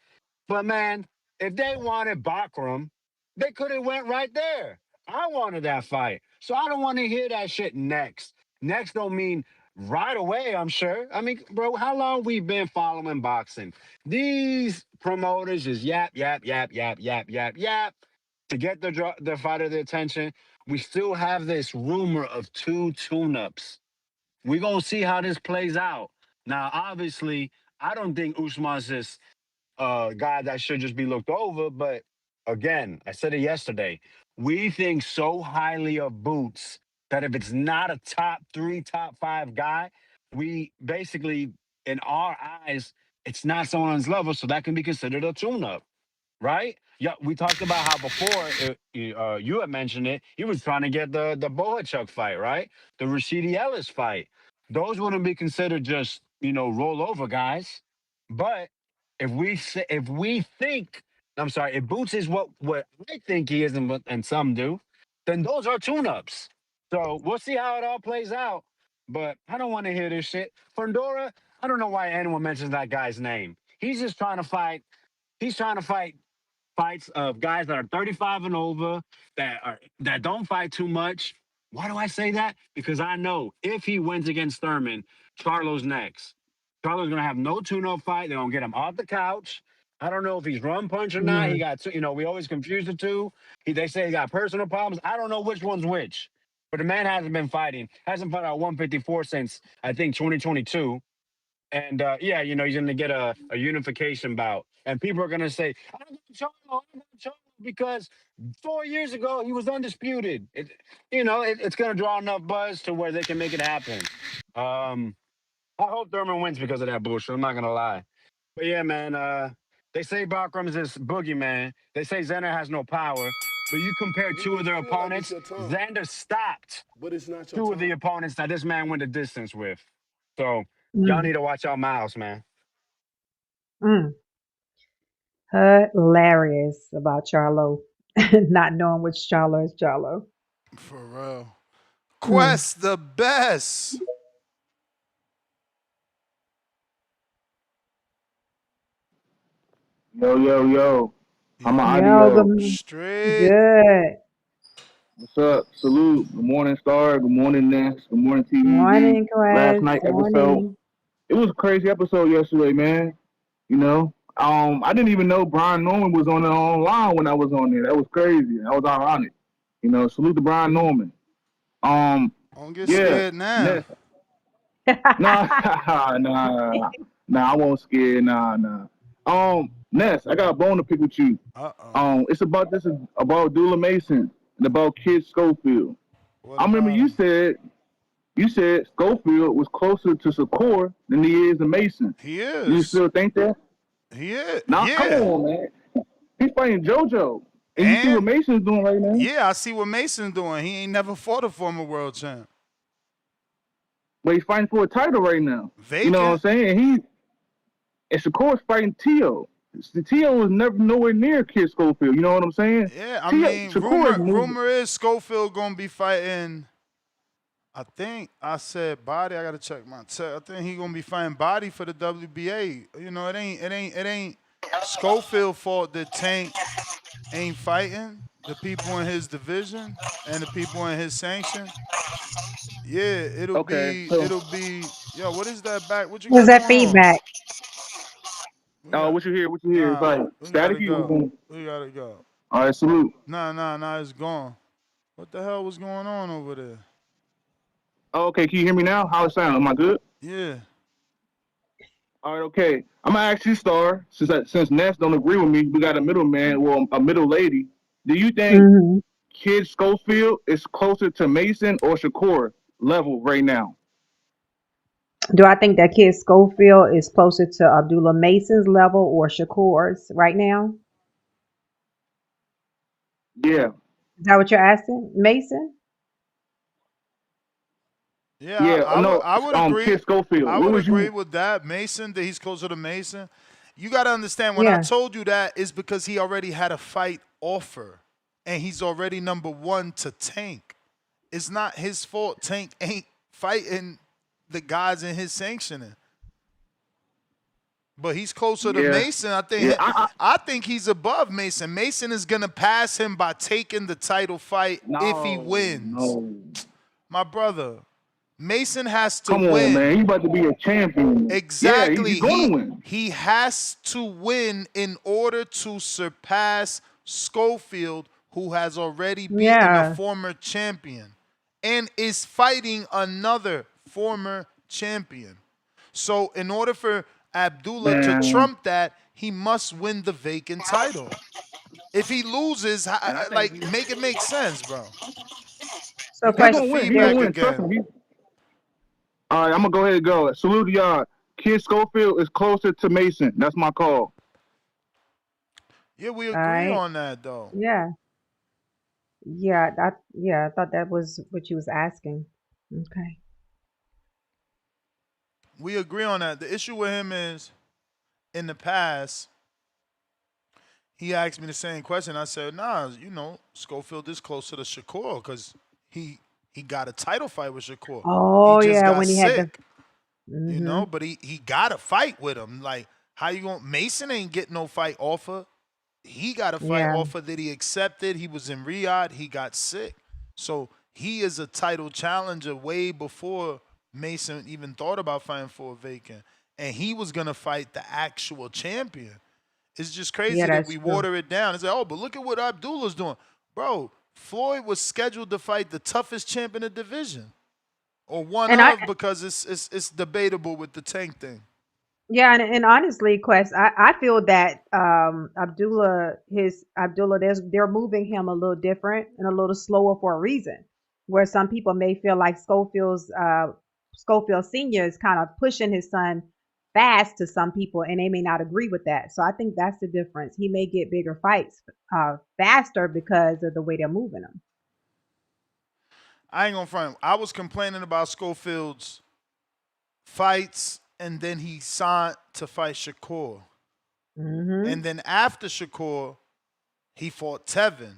But man, if they wanted Bakhram, they could have went right there. I wanted that fight. So I don't want to hear that shit next. Next don't mean right away, I'm sure. I mean, bro, how long we been following boxing? These promoters just yap, yap, yap, yap, yap, yap, yap to get the fighter the attention. We still have this rumor of 2 tune-ups. We're going to see how this plays out. Now, obviously, I don't think Usman's just guy that should just be looked over. But again, I said it yesterday. We think so highly of Boots that if it's not a top 3, top 5 guy, we basically, in our eyes, it's not someone's level, so that can be considered a tune-up, right? Yeah, we talked about how before you had mentioned it. He was trying to get the Bohachuk fight, right? The Rashidi Ellis fight. Those wouldn't be considered just rollover guys, but if Boots is what I think he is, and some do, then those are tune-ups. So we'll see how it all plays out. But I don't want to hear this shit. Fundora, I don't know why anyone mentions that guy's name. He's just trying to fight. He's trying to fight fights of guys that are 35 and over that don't fight too much. Why do I say that? Because I know if he wins against Thurman, Charlo's next. Charlo's gonna have no tune-up fight. They're gonna get him off the couch. I don't know if he's run punch or not. He got we always confuse the two. They say he got personal problems. I don't know which one's which. But the man hasn't been fighting. Hasn't fought at 154 since I think 2022. And he's gonna get a unification bout. And people are gonna say, I got Charlo because 4 years ago he was undisputed. It's gonna draw enough buzz to where they can make it happen. I hope Thurman wins because of that bullshit. I'm not gonna lie. But yeah, man, they say Bakhram's this boogeyman. They say Xander has no power. But you compare two of their opponents, Xander stopped two of the opponents that this man went the distance with. So y'all need to watch your mouths, man. Hilarious about Charlo. Not knowing which Charlo is Charlo. For real. Quest the best. Yo. I'm audio. Straight. Good. What's up? Salute. Good morning, Star. Good morning, Ness. Good morning, TV. Morning, Quest. Last night episode. It was a crazy episode yesterday, man. I didn't even know Brian Norman was online when I was on there. That was crazy. I was ironic. Salute to Brian Norman. Don't get scared now. Nah, I won't scare. Nah. Ness, I got a bone to pick with you. It's about Dula Mason and about Kid Schofield. I remember you said Schofield was closer to Shakur than he is to Mason. He is. You still think that? He is. Now come on, man. He's fighting JoJo. And you see what Mason's doing right now? Yeah, I see what Mason's doing. He ain't never fought a former world champ. But he's fighting for a title right now. Vacant. You know what I'm saying? And Shakur's fighting Tio. T.O. was never nowhere near Kid Schofield. You know what I'm saying? Yeah, I T.O. mean, Shakur is moving. rumor is Schofield gonna be fighting. I think I said body. I gotta check my text. I think he gonna be fighting body for the WBA. You know, it ain't Schofield fault that Tank ain't fighting the people in his division and the people in his sanction. Yeah, Okay, so it'll be. Yo, what is that back? What you Was got that going on? feedback? We got what you hear? What you hear? It's nah. like We gotta staticky. go. We gotta go. All right, salute. Nah. It's gone. What the hell was going on over there? Oh, okay, can you hear me now? How it sound? Am I good? Yeah. All right, okay. I'm gonna ask you, Star, since Ness don't agree with me, we got a middleman, well, a middle lady. Do you think Hmm. Kid Schofield is closer to Mason or Shakur level right now? Do I think that Kid Schofield is closer to Abdullah Mason's level or Shakur's right now? Yeah, Is that what you're asking, Mason? Yeah, yeah. No, I would agree. Kid Schofield. I What would was agree you? with that. Mason, that he's closer to Mason. You got to understand, when I Yeah. told you that, is because he already had a fight offer, and he's already number one to Tank. It's not his fault Tank ain't fighting the guys in his sanctioning. But he's closer to Yeah, Mason. I yeah. think I think he's above Mason. Mason is gonna pass him by taking the title fight if he wins. No. My brother, Mason has to Come on, man. win. You about to be a champion. Yeah, he's Exactly. going to win. He has to win in order to surpass Schofield, who has already beaten a Yeah. former champion and is fighting another former champion. So in order for Abdullah to Man. trump that, he must win the vacant title. If he loses, And I think like, make it make sense, bro. So You he's got the going to question. win. He's going feedback to win. Trust again. me. All right, I'm going to go ahead and go. Salute to y'all. Kid Schofield is closer to Mason. That's my call. Yeah, we All agree right. on that, though. Yeah. I thought that was what you was asking. Okay. We agree on that. The issue with him is, in the past, he asked me the same question. I said, nah, Schofield is closer to Shakur because he got a title fight with Shakur. He Oh just yeah, got when he had the sick, hmm but he got a fight with him. Like, how you going? Mason ain't get no fight offer. He got a fight yeah. offer that he accepted. He was in Riyadh. He got sick. So he is a title challenger way before Mason even thought about fighting for a vacant. And he was going to fight the actual champion. It's just Yeah, crazy that that's we true. water it down. It's like, oh, but look at what Abdullah's doing. Bro, Floyd was scheduled to fight the toughest champ in the division. Or one And of, I because it's debatable with the Tank thing. Yeah, and honestly, Quest, I feel that Abdullah, they're moving him a little different and a little slower for a reason. Where some people may feel like Schofield Senior is kind of pushing his son fast to some people, and they may not agree with that. So I think that's the difference. He may get bigger fights faster because of the way they're moving him. I ain't gonna front. I was complaining about Schofield's fights, and then he signed to fight Shakur. Hmm. And then after Shakur, he fought Tevin.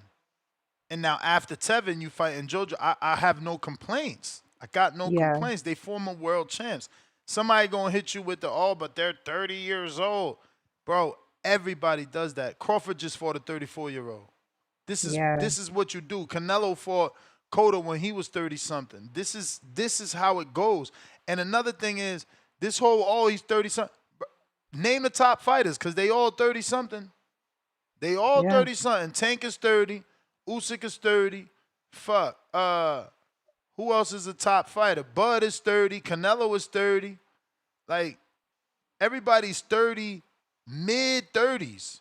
And now after Tevin, you fight in Jojo. I have no complaints. I got no Yeah, complaints. They former world champs. Somebody gonna hit you with but they're 30 years old. Bro, everybody does that. Crawford just fought a 34-year-old. This is yeah, this is what you do. Canelo fought Cotto when he was 30 something. This is how it goes. And another thing is, this whole he's 30 something. Name the top fighters, because they all 30 something. They all yeah. 30 something. Tank is 30. Usyk is 30. Fuck. Who else is a top fighter? Bud is 30. Canelo is 30. Like, everybody's 30, mid 30s,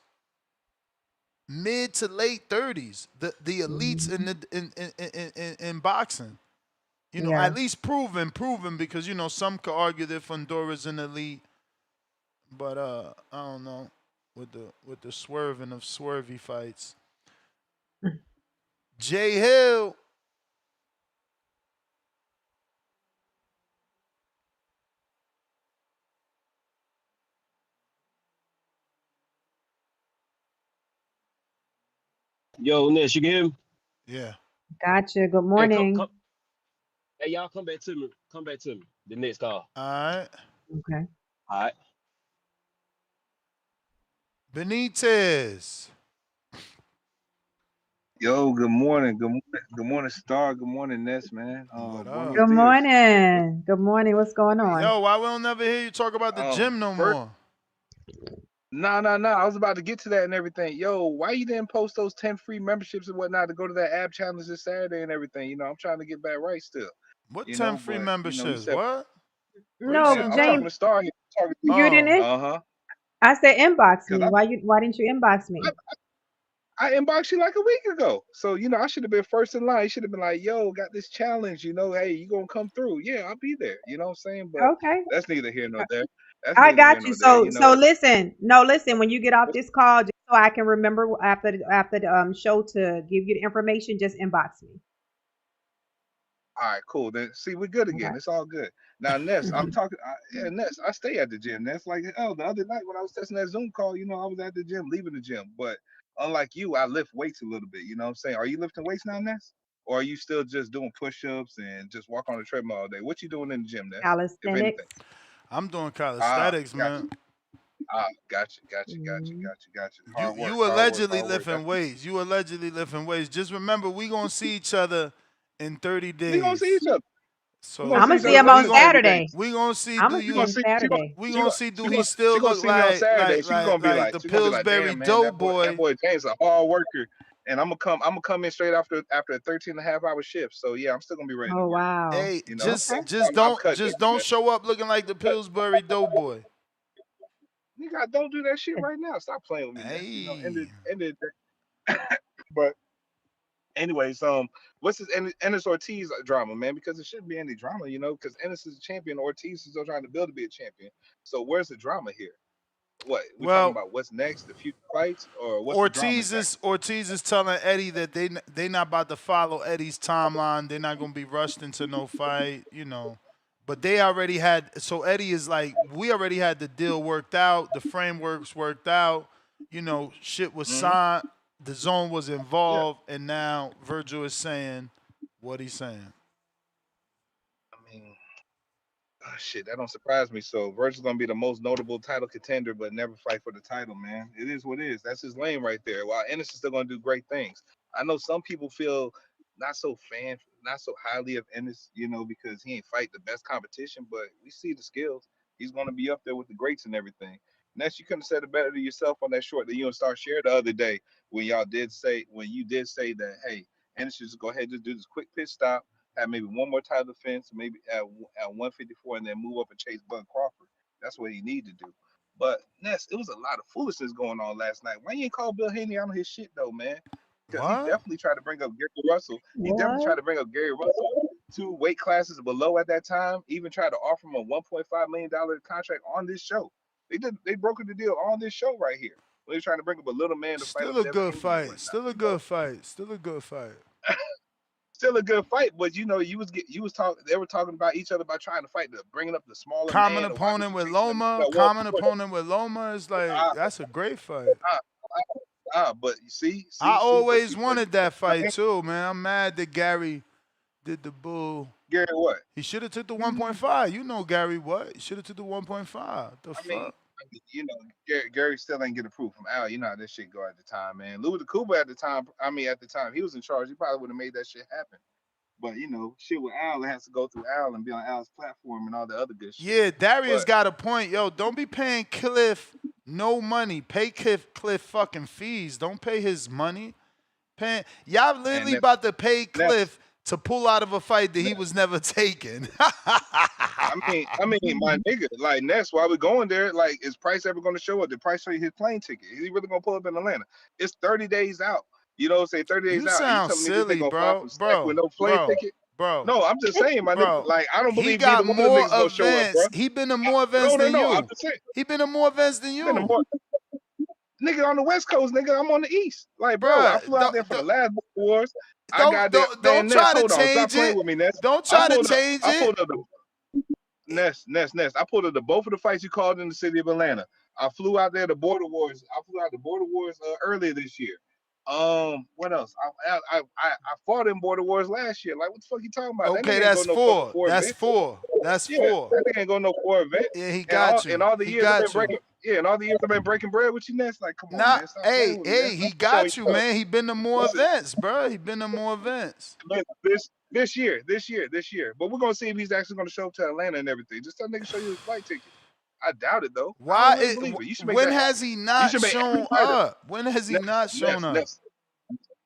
mid to late 30s. The elites Hmm. in boxing. Yeah. At least proven because some could argue that Fundora's an elite, but I don't know, with the swerving of swervy fights. Jay Hill. Yo, Ness, you can hear me? Yeah. Gotcha. Good Hey, morning. hey, y'all come back to me. Come back to me. The next call. All right. Okay. All right. Benitez. Yo, good morning. Good morning, Star. Good morning, Ness, man. What Buenos up? Good dias. morning. Good morning. What's going on? Yo, why we don't never hear you talk about the gym no First, more? no. I was about to get to that and everything. Yo, why you didn't post those 10 free memberships and whatnot to go to that ab challenge this Saturday and everything? You know, I'm trying to get back right still. What You 10 know, free but you memberships? said What? Where you No, send I'm talking James, to Star here. I'm talking to you you. didn't. Uh-huh. I said inbox Cause me. Why didn't you inbox me? I inboxed you like a week ago. So, you know, I should have been first in line. You should have been like, yo, got this challenge, you know, hey, you gonna come through. Yeah, I'll be there. You know what I'm saying? But Okay. that's neither here nor there. That's I neither here got you. nor there. So You know, listen. No, listen. When you get off this call, just so I can remember after the show to give you the information, just inbox me. all right, cool. Then see, we're good again. Okay. It's all good. Now, Ness, I'm talking. Yeah, Ness, I stay at the gym. That's like, oh, the other night when I was testing that Zoom call, you know, I was at the gym, leaving the gym. But unlike you, I lift weights a little bit. You know what I'm saying? Are you lifting weights now, Ness? Or are you still just doing push-ups and just walk on the treadmill all day? What you doing in the gym, Ness? If anything. Calisthenics. I'm doing Ah, calisthenics, gotcha. man. Gotcha. Mhm. You Hard work, you hard work, allegedly hard work. lifting weights. You allegedly lifting weights. Just remember, we gonna see each other in 30 We gonna see days. each other. We gonna So I'm see gonna each see other him for on these 30 days. Saturday. we gonna see I'm do gonna She see gonna you him see. Saturday. we gonna see do he She still gonna look see me on Saturday. like the She gonna be like, Pillsbury damn man, that Doughboy. boy James a hard worker. And I'm gonna come in straight after a 13 and a half hour shift. So yeah, I'm still gonna be ready to Oh work. wow. Hey, You know, Okay. I'm cut just different, don't man. show up looking like the Pillsbury Doughboy. Nigga, don't do that shit right now. Stop playing with me, man. You know, Hey. end it. But anyways, what's this Ennis-Ortiz drama, man? Because it shouldn't be any drama, you know, because Ennis is a champion, Ortiz is still trying to build to be a champion. So where's the drama here? What we talking Well, about? What's next? The future fights, or what's the drama exactly? Ortiz is telling Eddie that they not about to follow Eddie's timeline. They're not gonna be rushed into no fight, you know. But they already had, so Eddie is like, we already had the deal worked out, the frameworks worked out, you know, shit was Mm-hmm. signed, the zone was Yeah, involved, and now Vergil is saying what he's saying. I mean, shit, that don't surprise me. So Vergil's gonna be the most notable title contender, but never fight for the title, man. It is what it is. That's his lane right there. While Ennis is still gonna do great things. I know some people feel not so highly of Ennis, you know, because he ain't fight the best competition, but we see the skills. He's gonna be up there with the greats and everything. Ness, you couldn't have said it better to yourself on that short that you and Star shared the other day when you did say that, hey, Ennis should just go ahead and just do this quick pit stop, have maybe one more title defense, maybe at 154, and then move up and chase Bud Crawford. That's what he needed to do. But Ness, it was a lot of foolishness going on last night. Why you ain't call Bill Haney out on his shit though, man? Because he What? definitely tried to bring up Gary Russell. He definitely tried What? to bring up Gary Russell 2 weight classes below at that time. Even tried to offer him a $1.5 million contract on this show. They brokered the deal on this show right here. They're trying to bring up a little man to fight Still up a Devin good Haney and fight. whatnot. Still a You know, good fight. Still a good fight. still a good fight, but you know, you was talking. They were talking about each other by trying to fight, bringing up the smaller Common man, and why was opponent he with chasing him? Loma. That Common opponent with Loma is like, uh, that's a great fight. but you I but always see, but wanted that fight too, man. I'm mad that Gary did the bull. Gary, what? He should have took the 1.5. You know Gary what? He should have took the 1.5. The fuck? You know, Gary still ain't get approved from Al. You know how this shit go at the time, man. Louis DeCuba at the time, at the time he was in charge, he probably would have made that shit happen. But you know, shit with Al, it has to go through Al and be on Al's platform and all the other good shit. Yeah, Darius But got a point. Yo, don't be paying Cliff no money. Pay Cliff fucking fees. Don't pay his money. Y'all literally about to pay Cliff to pull out of a fight that he was never taking. I mean, my nigga, like Ness, why we going there? Like, is Price ever going to show up? Did Price pay his plane ticket? Is he really going to pull up in Atlanta? It's 30 days out. You know, say 30 days You out. And you sound telling me this silly, nigga gonna fly bro. from Stack with no plane ticket? No, I'm just saying, my nigga. Like, I don't He believe got neither one of them more niggas gonna show up, bro. events. He been to more events No. than I'm you. just saying. He been to more events than Been to you. more. Nigga on the West Coast, nigga. I'm on the East. Like, bro, I flew out there for the last wars. I got there. Man, Don't try Ness, to hold on. Stop change playing it. with me, Ness. Don't try to change I it. pulled up the Ness. I pulled up both of the fights you called in the city of Atlanta. I flew out there to Border Wars. I flew out to Border Wars earlier this year. What else? I fought in Border Wars last year. Like, what the fuck you talking about? That Okay, nigga ain't that's go no fucking four. 4 That's events. four. That's Yeah, four. that nigga ain't go no 4 events. Yeah, he And got you. and all the He years I've been got you. breaking. Yeah, and all the years I've been breaking bread with you, Ness. Like, come on, Nah, man, stop playing with me. Man. he I'm showing got you, love. man. He been to more Listen, events, bro. He been to more events. this year. But we're gonna see if he's actually gonna show up to Atlanta and everything. Just tell nigga show you his flight ticket. I doubt it though. I don't really believe it. You should make When that. has he You not should make every shown fighter. up? When has he not shown up?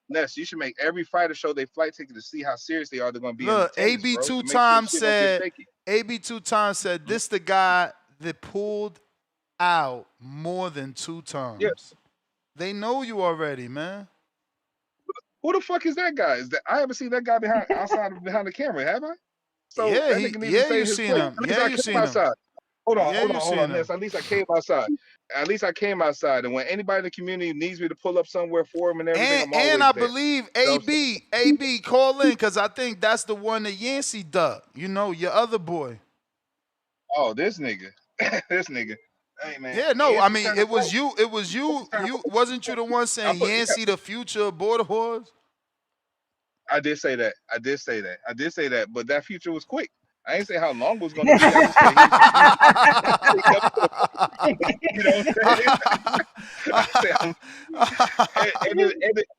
Ness, you should make every fighter show their flight ticket to see how serious they are. They're gonna be Look, in attendance, AB bro, two to make sure times shit don't get said. shaky. AB 2 times said this the guy that pulled out more than 2 times. Yeah. They know you already, man. Who the fuck is that guy? I haven't seen that guy behind the camera, have I? So Yeah, that nigga needs to stay you in his seen place. him. At least Yeah, I you came seen him. outside. Hold on, Yeah, you seen him. Ness. At least I came outside. At least I came outside. And when anybody in the community needs me to pull up somewhere for him and everything, I'm always And I there. believe AB call in because I think that's the one that Yancey ducked. You know, your other boy. Oh, this nigga. This nigga. Hey man. Yeah, no, I mean Yancey it was you. It was you. You wasn't you the one saying Yancey the future of Border Wars? I did say that. But that future was quick. I ain't say how long it was gonna be. I just said you know what I'm saying?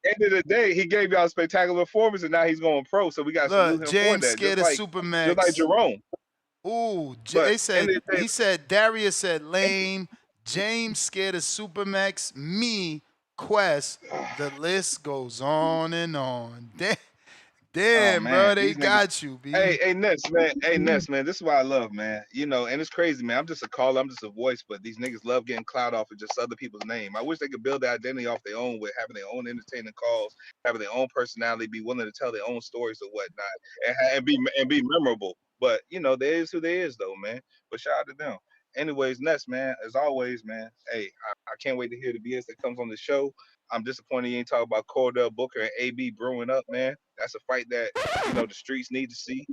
End of the day, he gave y'all a spectacular performance, and now he's going pro. So we got to salute him James for that. scared of Supermax. Just like Jaron. Ooh, he said Darius said lame. James scared of Supermax. Me, Quest. The list goes on and on. Damn, bro, they got you, B. Hey, Ness, man. This is what I love, man. You know, and it's crazy, man. I'm just a caller, I'm just a voice, but these niggas love getting clout off of just other people's name. I wish they could build their identity off their own with having their own entertaining calls, having their own personality, be willing to tell their own stories or whatnot, and be memorable. But you know, there is who they is, though, man. But shout out to them. Anyways, Ness, man, as always, man. Hey, I can't wait to hear the BS that comes on the show. I'm disappointed you ain't talking about Cordell Booker and AB brewing up, man. That's a fight that, you know, the streets need to see.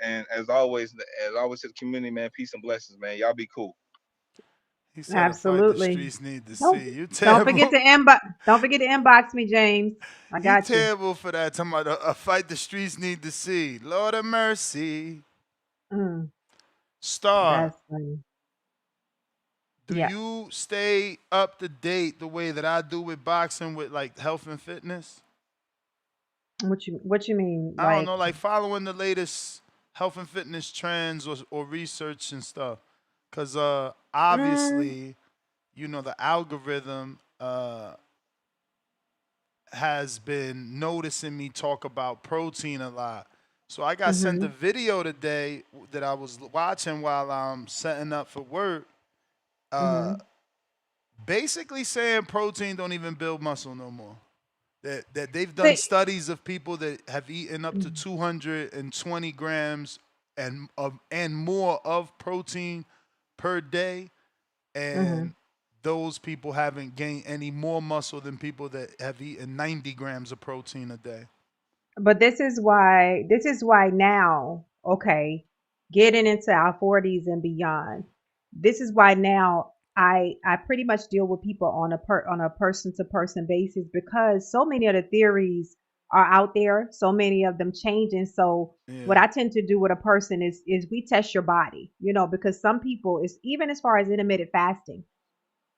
And as always to the community, man, peace and blessings, man. Y'all be cool. He said Absolutely. The streets need to see. You terrible. Don't forget to inbox me, James. I got you. Terrible for that. Talking about a fight the streets need to see. Lord of mercy. Star. That's funny. Do you stay up to date the way that I do with boxing with like health and fitness? What you mean? I don't know, like following the latest health and fitness trends or research and stuff. Cause obviously, you know, the algorithm has been noticing me talk about protein a lot. So I got sent a video today that I was watching while I'm setting up for work. Basically saying protein don't even build muscle no more. That they've done studies of people that have eaten up to 220 grams and more of protein per day, and those people haven't gained any more muscle than people that have eaten 90 grams of protein a day. But this is why now, okay, getting into our 40s and beyond, this is why now I pretty much deal with people on a person to person basis, because so many of the theories are out there, so many of them changing. So what I tend to do with a person is we test your body, you know, because some people is even as far as intermittent fasting,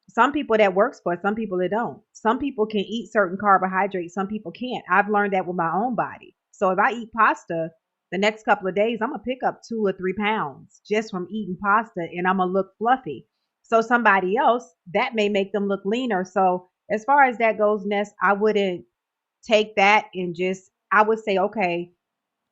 some people that works for, some people it don't. Some people can eat certain carbohydrates, some people can't. I've learned that with my own body. So if I eat pasta, the next couple of days, I'm going to pick up 2 or 3 pounds just from eating pasta, and I'm going to look fluffy. So somebody else, that may make them look leaner. So as far as that goes, Ness, I wouldn't take that and I would say, okay,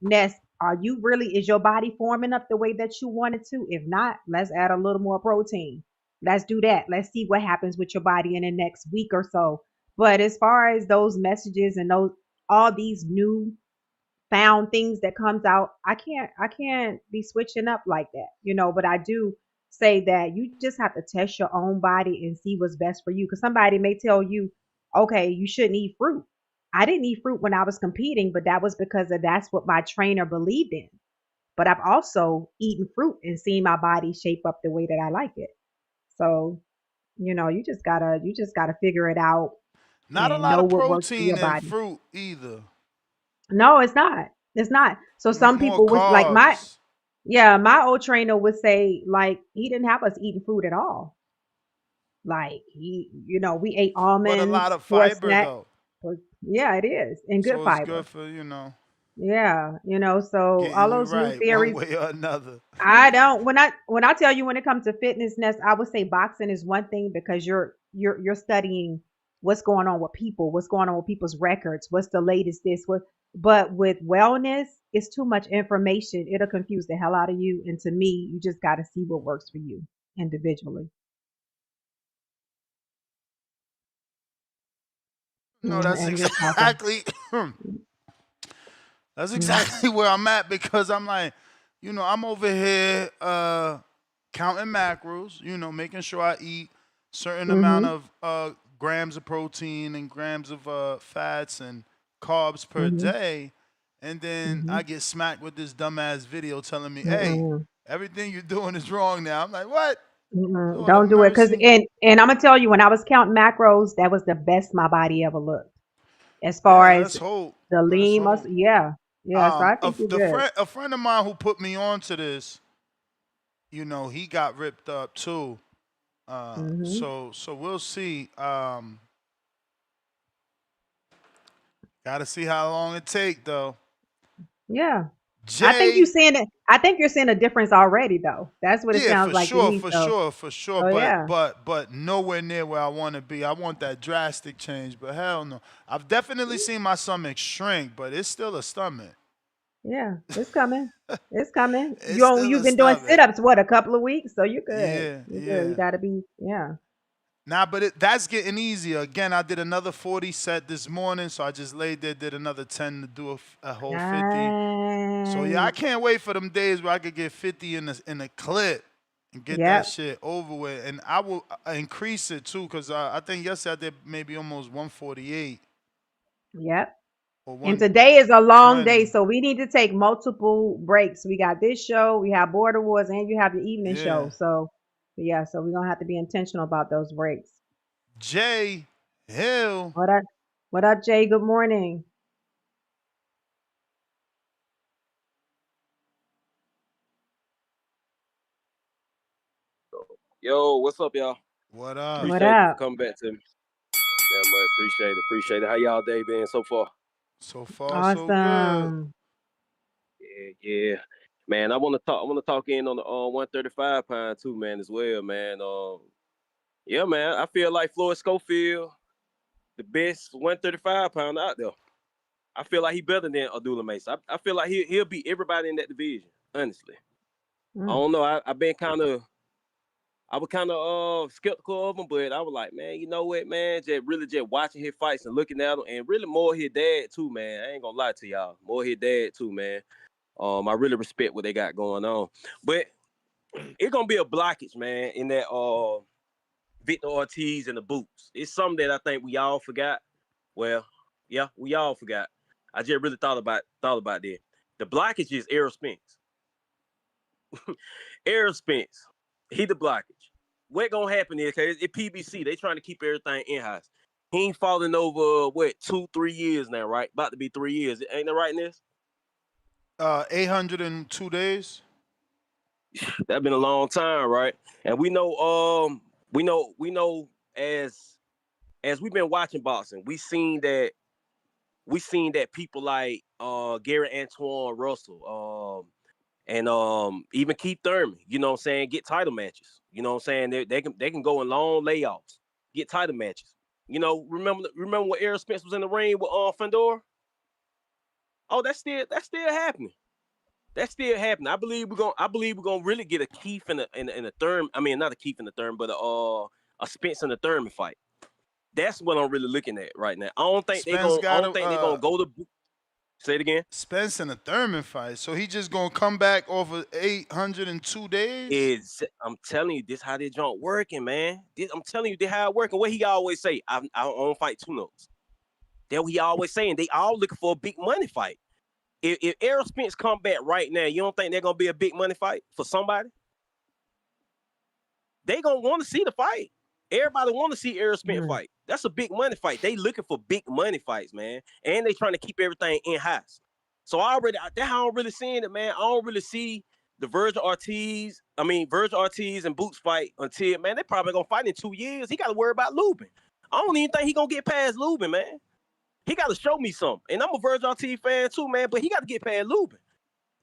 Ness, is your body forming up the way that you want it to? If not, let's add a little more protein. Let's do that. Let's see what happens with your body in the next week or so. But as far as those messages and all these new found things that comes out, I can't be switching up like that, you know. But I do say that you just have to test your own body and see what's best for you. Because somebody may tell you, okay, you shouldn't eat fruit. I didn't eat fruit when I was competing, but that was because that's what my trainer believed in. But I've also eaten fruit and seen my body shape up the way that I like it. So, you know, you just gotta figure it out. Not a and lot know of what works for protein your in body. fruit either. No, it's not. It's not. So some More people would like carbs. my old trainer would say like he didn't have us eating fruit at all. Like we ate But a lot almonds, of for a fiber snack. though. Yeah, it is. And good So it's good fiber. for, Yeah, so getting all you those new right one theories, way or another. I don't when I tell you when it comes to fitnessness, I would say boxing is one thing because you're studying what's going on with people, what's going on with people's records, what's the latest but with wellness, it's too much information. It'll confuse the hell out of you. And to me, you just gotta see what works for you individually. No, that's And you're talking. exactly that's Mhm, exactly where I'm at because I'm like, I'm over here counting macros, making sure I eat certain amount mhm, of grams of protein and grams of fats and carbs per mhm, day, and then I mhm, get smacked with this dumbass video telling me, "Hey, mhm. everything you're doing is wrong now." I'm like, "What? Mm-mm, Lord have don't do it, cause mercy." and I'm gonna tell you, when I was counting macros, that was the best my body ever looked. As far Yeah, as let's hope. the Let's lean hope. muscle, yeah, yeah. So I think you're good. A friend of mine who put me on to this, he got ripped up too. Hmm. So we'll see. Gotta see how long it take though. Yeah, I think you Jay, seeing it. I think you're seeing a difference already, though. That's what it yeah, sounds for like to sure, me. for So, sure, for sure. so But yeah, but but nowhere near where I want to be. I want that drastic change, but hell no. I've definitely seen my stomach shrink, but it's still a stomach. yeah, it's coming. It's coming. It's still You've a been doing sit stomach. ups what, a couple of weeks, so you're good. Yeah, You're good. You yeah. gotta be, yeah. Nah, but that's getting easier. Again, I did another 40 set this morning, so I just laid there, did another 10 to do a whole 50. So yeah, I Nice. can't wait for them days where I could get 50 in a clip and get that Yep. shit over with, and I will increase it too, cause I think yesterday I did maybe almost 148 Yep. or And today is a long day, 120. so we need to take multiple breaks. We got this show, we have Border Wars, and you have your evening Yeah, show. So, yeah, so we're gonna have to be intentional about those breaks. Jay Hill. What up? What up, Jay? Good morning. Yo, what's up, y'all? What up? What Appreciate it for up? coming back to me. Damn much. Appreciate it. Appreciate it. How y'all day been so far? So far, so good. Awesome. Yeah, yeah. Man, I wanna talk in on the 135 pound too, man, as well, man. Yeah, man. I feel like Floyd Schofield, the best 135 pound out there. I feel like he better than Abdullah Mason. I feel like he'll beat everybody in that division, honestly. I Mm. don't know. I was kind of skeptical of him, but I was like, man, you know what, man? Just watching his fights and looking at him, and really more his dad too, man. I ain't gonna lie to y'all, more his dad too, man. I really respect what they got going on, but it's gonna be a blockage, man, in that Victor Ortiz and the boots. It's something that I think we all forgot. Well, yeah, we all forgot. I just really thought about that. The blockage is Errol Spence. Errol Spence, he the blockage. What gonna happen is, cause it's PBC, they trying to keep everything in house. He ain't falling over 2-3 years now, right? About to be 3 years. Ain't that right, Ness? 802 days. That been a long time, right? And we know as we've been watching boxing, we seen that people like Gary Antoine Russell, and even Keith Thurman, you know what I'm saying, get title matches. You know what I'm saying? They can go in long layoffs, get title matches. You know, remember when Errol Spence was in the ring with Fundora? Oh, that's still happening. That's still happening. I believe we're gonna really get a Keith in a Thurman. I mean, not a Keith in the Thurman, but a Spence in the Thurman fight. That's what I'm really looking at right now. Spence I got don't think they're gonna go to. Say it again. Spence in a Thurman fight. So he just gonna come back off of 802 days? I'm telling you, this how this joint working, man. I'm telling you, this how it working. What he always say, I don't fight two notes. That what he always saying. They all looking for a big money fight. If Errol Spence come back right now, you don't think they're gonna be a big money fight for somebody? They gonna want to see the fight. Everybody want to see Errol Spence Mm. fight. That's a big money fight. They looking for big money fights, man. And they trying to keep everything in-house. So that's how I'm really seeing it, man. I don't really see the Vergil Ortiz and Boots fight until, man, they probably gonna fight in 2 years. He got to worry about Lubin. I don't even think he gonna get past Lubin, man. He got to show me something. And I'm a Vergil Ortiz fan too, man, but he got to get past Lubin.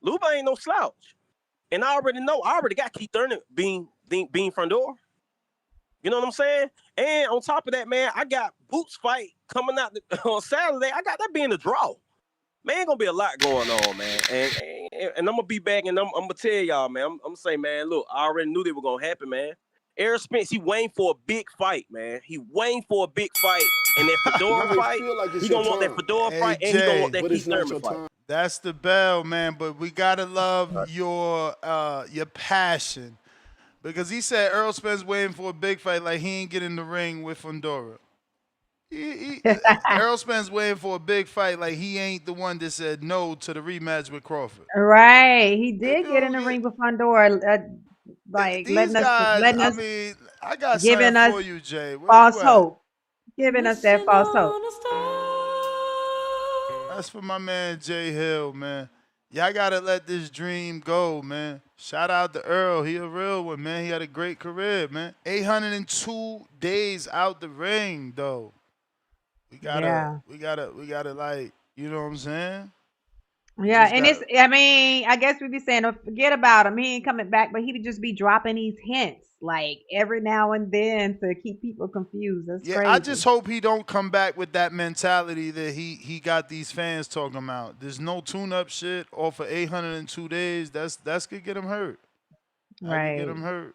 Lubin ain't no slouch. And I already know, I already got Keith Thurman being Fundora. You know what I'm saying? And on top of that, man, I got Boots fight coming out on Saturday. I got that being a draw. Man, gonna be a lot going on, man. And I'm gonna be back and I'm gonna tell y'all, man. I'm gonna say, man, look, I already knew they were gonna happen, man. Errol Spence, he waiting for a big fight, man. He waiting for a big fight. And that Fedora fight, he gonna want that Fedora fight, and he gonna want that Keith Thurman fight. That's the bell, man. But we gotta love your passion, because he said Errol Spence waiting for a big fight, like he ain't get in the ring with Fundora. Errol Spence waiting for a big fight, like he ain't the one that said no to the rematch with Crawford. Right. He did get in the ring with Fundora, like These guys, letting I us, mean, I got giving something us for you, Jay. Where false you at? hope, giving us that false hope. That's for my man Jay Hill, man. Y'all gotta let this dream go, man. Shout out to Earl. He a real one, man. He had a great career, man. 802 days out the ring, though. We gotta, like, you know what I'm saying? Yeah, and I mean, I guess we be saying, oh, forget about him. He ain't coming back, but he would just be dropping these hints, like, every now and then to keep people confused. That's Yeah, crazy. I just hope he don't come back with that mentality that he got these fans talking about. There's no tune-up shit off of 802 days. That's could get him hurt. That could get him hurt.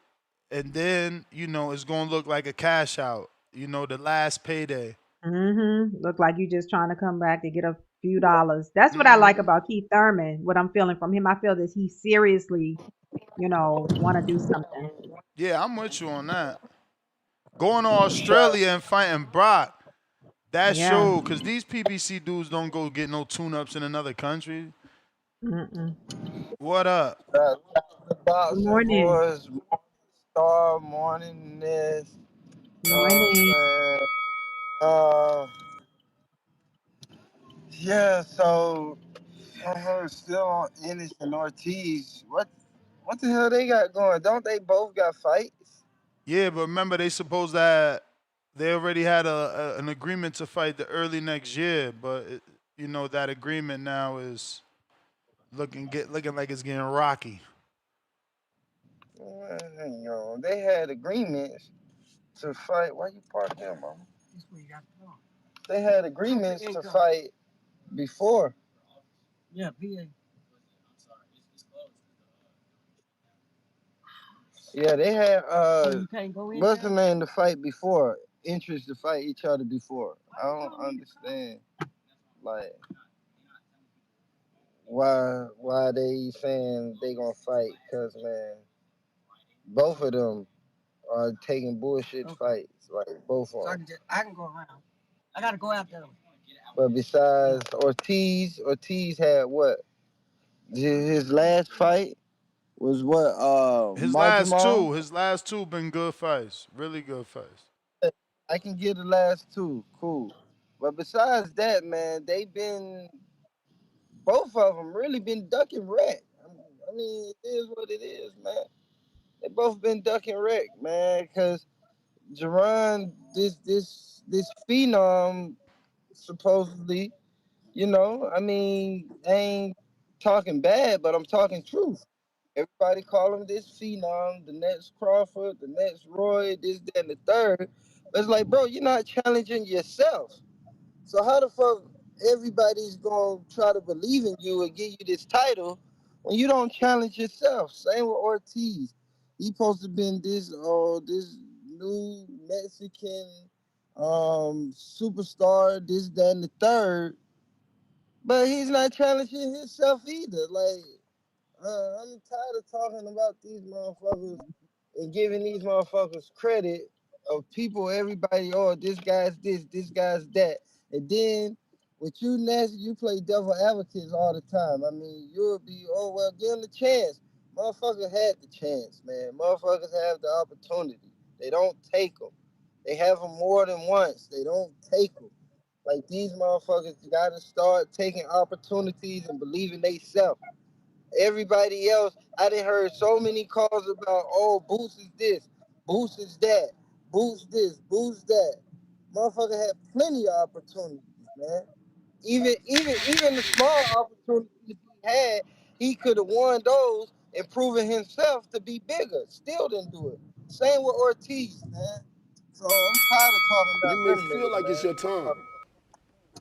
And then, you know, it's going to look like a cash out, you know, the last payday. Look like you just trying to come back to get a few dollars. That's what I like about Keith Thurman. What I'm feeling from him, I feel that he seriously, you know, want to do something. Yeah, I'm with you on that. Going to Australia and fighting Brock, that show, because these PBC dudes don't go get no tune-ups in another country. What up? Good morning. Boys, Star, morning, this. Morning. Yeah, so I heard still on Ennis and Ortiz. What the hell they got going? Don't they both got fights? Yeah, but remember they supposed that they already had an agreement to fight the early next year, but you know that agreement now is looking like it's getting rocky. You know, they had agreements to fight. Why you park here, mama? They had agreements to fight before. Yeah, PA. Yeah, they had what's the name to fight before? Interest to fight each other before. I don't understand, like, why they saying they gonna fight? Cause man, both of them are taking bullshit fights, like both of them. I can go around. I gotta go after them. But besides Ortiz had what? His last fight was what? His last two been good fights, really good fights. I can get the last two, cool. But besides that, man, both of them really been ducking wreck. I mean, it is what it is, man. They both been ducking wreck, man. Cause Jaron, this phenom, supposedly, you know, I mean, I ain't talking bad, but I'm talking truth. Everybody call him this phenom, the next Crawford, the next Roy, this, that, and the third. But it's like, bro, you're not challenging yourself. So how the fuck everybody's gonna try to believe in you and give you this title when you don't challenge yourself? Same with Ortiz. He supposed to been this new Mexican superstar, this, that, and the third. But he's not challenging himself either. Like, I'm tired of talking about these motherfuckers and giving these motherfuckers credit of people, everybody, oh, this guy's this guy's that. And then with you, Nancy, you play devil advocates all the time. I mean, you'll be, oh, well, give him the chance. Motherfuckers had the chance, man. Motherfuckers have the opportunity. They don't take them. They have them more than once. They don't take them. Like, these motherfuckers got to start taking opportunities and believing they self. Everybody else, I done heard so many calls about, oh, Boots is this, Boots is that, Boots this, Boots that. Motherfucker had plenty of opportunities, man. Even the small opportunities he had, he could have won those and proven himself to be bigger. Still didn't do it. Same with Ortiz, man. So I'm tired of talking about You may them feel niggas, like man. it's your time,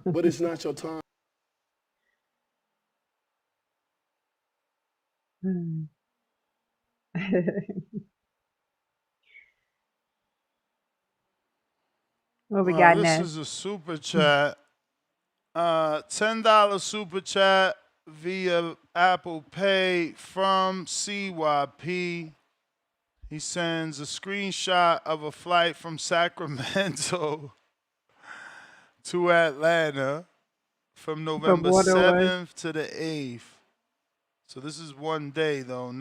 but it's not your time. What we got This next? is a super chat. $10 super chat via Apple Pay from CYP. He sends a screenshot of a flight from Sacramento to Atlanta from November borderline. 7th to the 8th. So this is one day, though,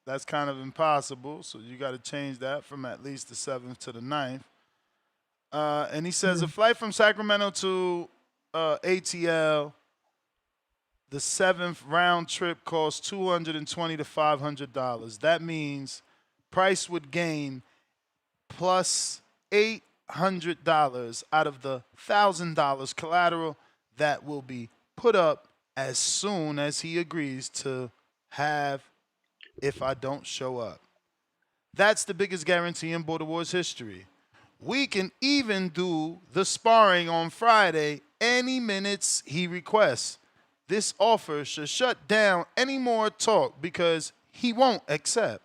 that's kind of impossible. So you got to change that from at least the 7th to the 9th. And he says a flight from Sacramento to ATL, the 7th round trip costs $220 to $500. That means price would gain plus $800 out of the $1,000 collateral that will be put up as soon as he agrees to have if I don't show up. That's the biggest guarantee in Border Wars history. We can even do the sparring on Friday any minutes he requests. This offer should shut down any more talk because he won't accept.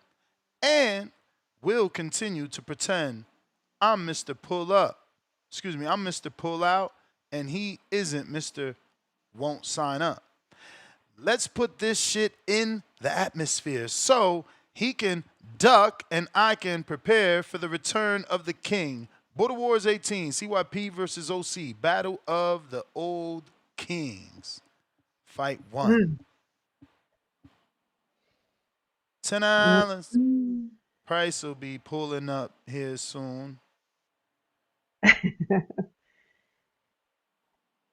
And we'll continue to pretend I'm Mr. Pull Up. I'm Mr. Pull Out, and he isn't Mr. Won't Sign Up. Let's put this shit in the atmosphere so he can duck and I can prepare for the return of the king. Border Wars 18, CYP versus OC, Battle of the Old Kings. Fight 1. $10. Price will be pulling up here soon.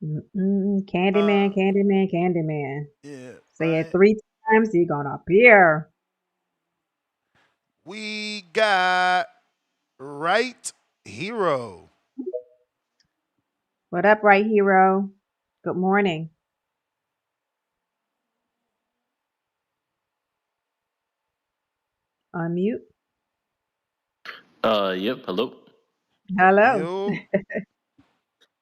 Candyman, Candyman, Candyman. Yeah. Say it 3 times, he gonna appear. We got Right Hero. What up, Right Hero? Good morning. Unmute. Yep. Hello. Hello.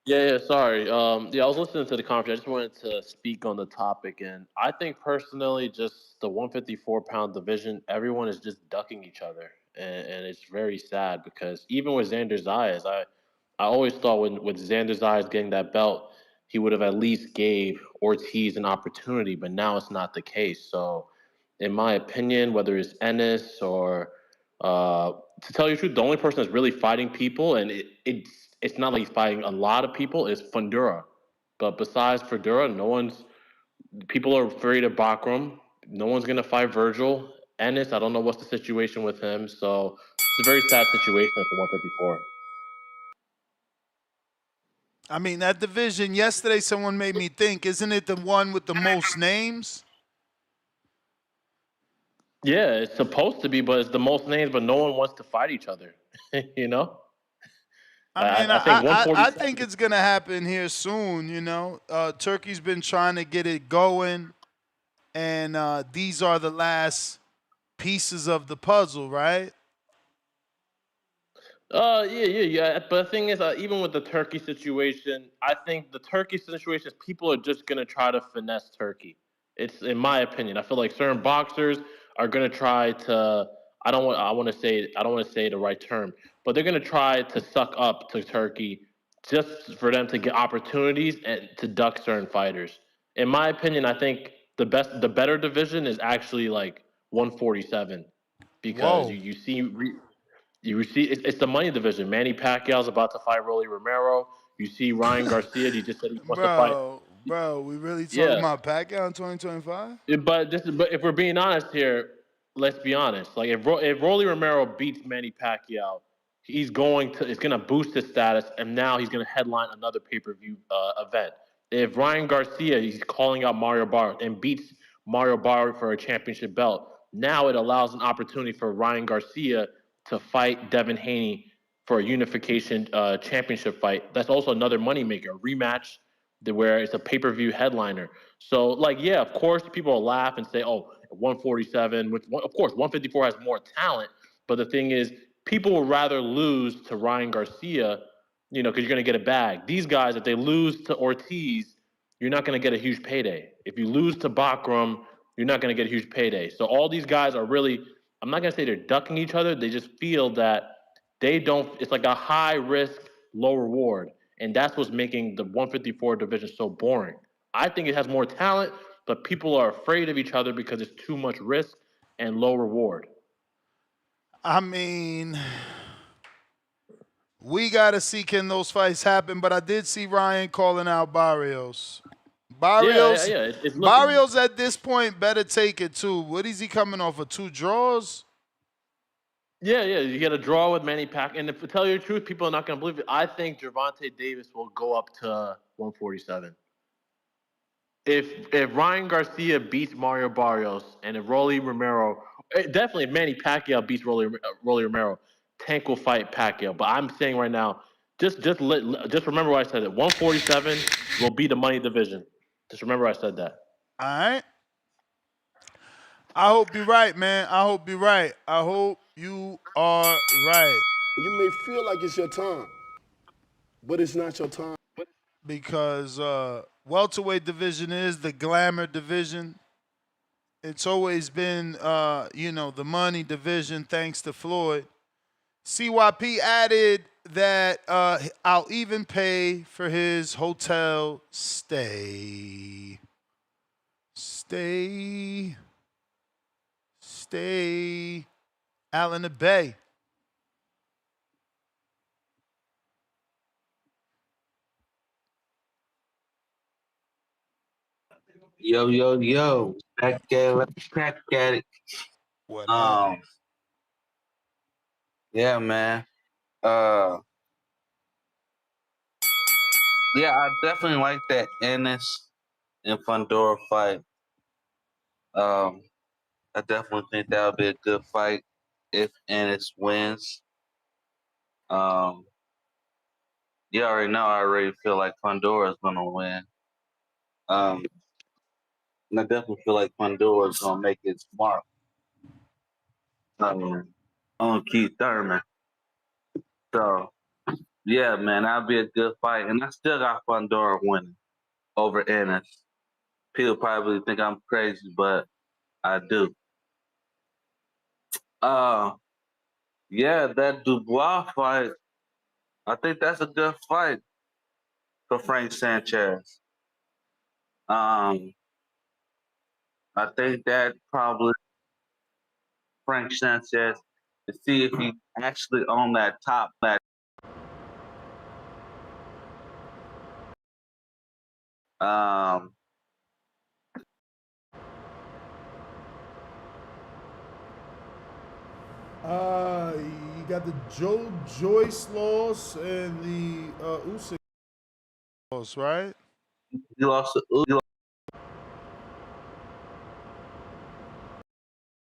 Yeah, sorry. Yeah, I was listening to the conference. I just wanted to speak on the topic, and I think personally, just the 154-pound division, everyone is just ducking each other, and it's very sad because even with Xander Zayas, I always thought with Xander Zayas getting that belt, he would have at least gave Ortiz an opportunity, but now it's not the case. So, in my opinion, whether it's Ennis or to tell you the truth, the only person that's really fighting people, and it's not like he's fighting a lot of people, is Fundora. But besides Fundora, people are afraid of Bakhram. No one's gonna fight Vergil. Ennis, I don't know what's the situation with him. So it's a very sad situation at the 154. I mean, that division, yesterday someone made me think, isn't it the one with the most names? Yeah, it's supposed to be, but it's the most names, but no one wants to fight each other. You know? I think it's going to happen here soon, you know. Turkey's been trying to get it going, and these are the last pieces of the puzzle, right? Yeah. But the thing is, even with the Turkey situation, I think the Turkey situation is people are just gonna try to finesse Turkey. It's in my opinion. I feel like certain boxers are gonna try to. I don't want to say the right term, but they're gonna try to suck up to Turkey just for them to get opportunities and to duck certain fighters. In my opinion, I think the better division is actually like 147 because you see. It's the money division. Manny Pacquiao's about to fight Rolly Romero. You see Ryan Garcia. He just said he wants to fight. Bro, we really talking about Pacquiao in 2025? But if we're being honest here, let's be honest. Like if Rolly Romero beats Manny Pacquiao, it's going to boost his status, and now he's going to headline another pay-per-view event. If Ryan Garcia, he's calling out Mario Barrios and beats Mario Barrios for a championship belt, now it allows an opportunity for Ryan Garcia to fight Devin Haney for a unification championship fight. That's also another moneymaker, a rematch where it's a pay-per-view headliner. So, like, yeah, of course, people will laugh and say, oh, 147, which, of course, 154 has more talent. But the thing is, people would rather lose to Ryan Garcia, because you're going to get a bag. These guys, if they lose to Ortiz, you're not going to get a huge payday. If you lose to Bakhram, you're not going to get a huge payday. So all these guys are really, I'm not going to say they're ducking each other. They just feel that it's like a high risk, low reward. And that's what's making the 154 division so boring. I think it has more talent, but people are afraid of each other because it's too much risk and low reward. I mean, we got to see can those fights happen, but I did see Ryan calling out Barrios. Barrios at this point better take it too. What is he coming off of, 2 draws? Yeah. You get a draw with Manny Pacquiao. And to tell you the truth, people are not going to believe it. I think Gervonta Davis will go up to 147. If Ryan Garcia beats Mario Barrios and if Rolly Romero, definitely if Manny Pacquiao beats Rolly Romero, Tank will fight Pacquiao. But I'm saying right now, just remember what I said. 147 will be the money division. Just remember I said that. All right. I hope you're right, man. I hope you're right. I hope you are right. You may feel like it's your time, but it's not your time. Because welterweight division is the glamour division. It's always been, the money division, thanks to Floyd. CYP added that I'll even pay for his hotel stay. Stay out in the Bay. Yo. Let's crack at it. What up? Yeah, man. Yeah, I definitely like that Ennis and Fundora fight. I definitely think that would be a good fight if Ennis wins. You already know I already feel like Fundora is gonna win. And I definitely feel like Fundora is gonna make his mark on Keith Thurman. So yeah, man, that'll be a good fight. And I still got Fundora winning over Ennis. People probably think I'm crazy, but I do. Yeah, that Dubois fight, I think that's a good fight for Frank Sanchez. I think that probably Frank Sanchez to see if he actually on that top. You got the Joe Joyce loss and the Usyk loss, right? He lost to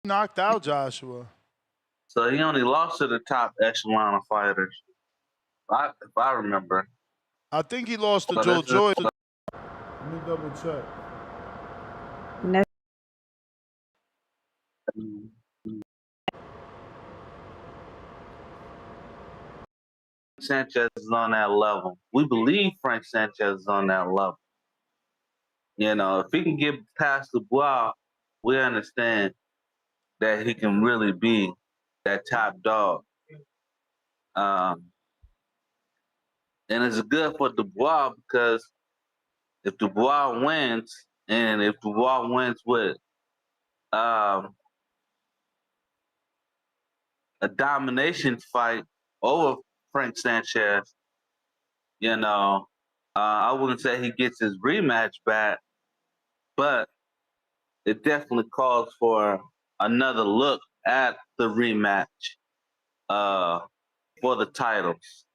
knocked out Joshua. So he only lost to the top echelon of fighters. If I remember. I think he lost to Joe Joyce. Let me double check. Sanchez is on that level. We believe Frank Sanchez is on that level. If he can get past Dubois, we understand that he can really be that top dog. And it's good for Dubois because if Dubois wins, and if Dubois wins with a domination fight over Frank Sanchez, I wouldn't say he gets his rematch back, but it definitely calls for another look at the rematch for the titles.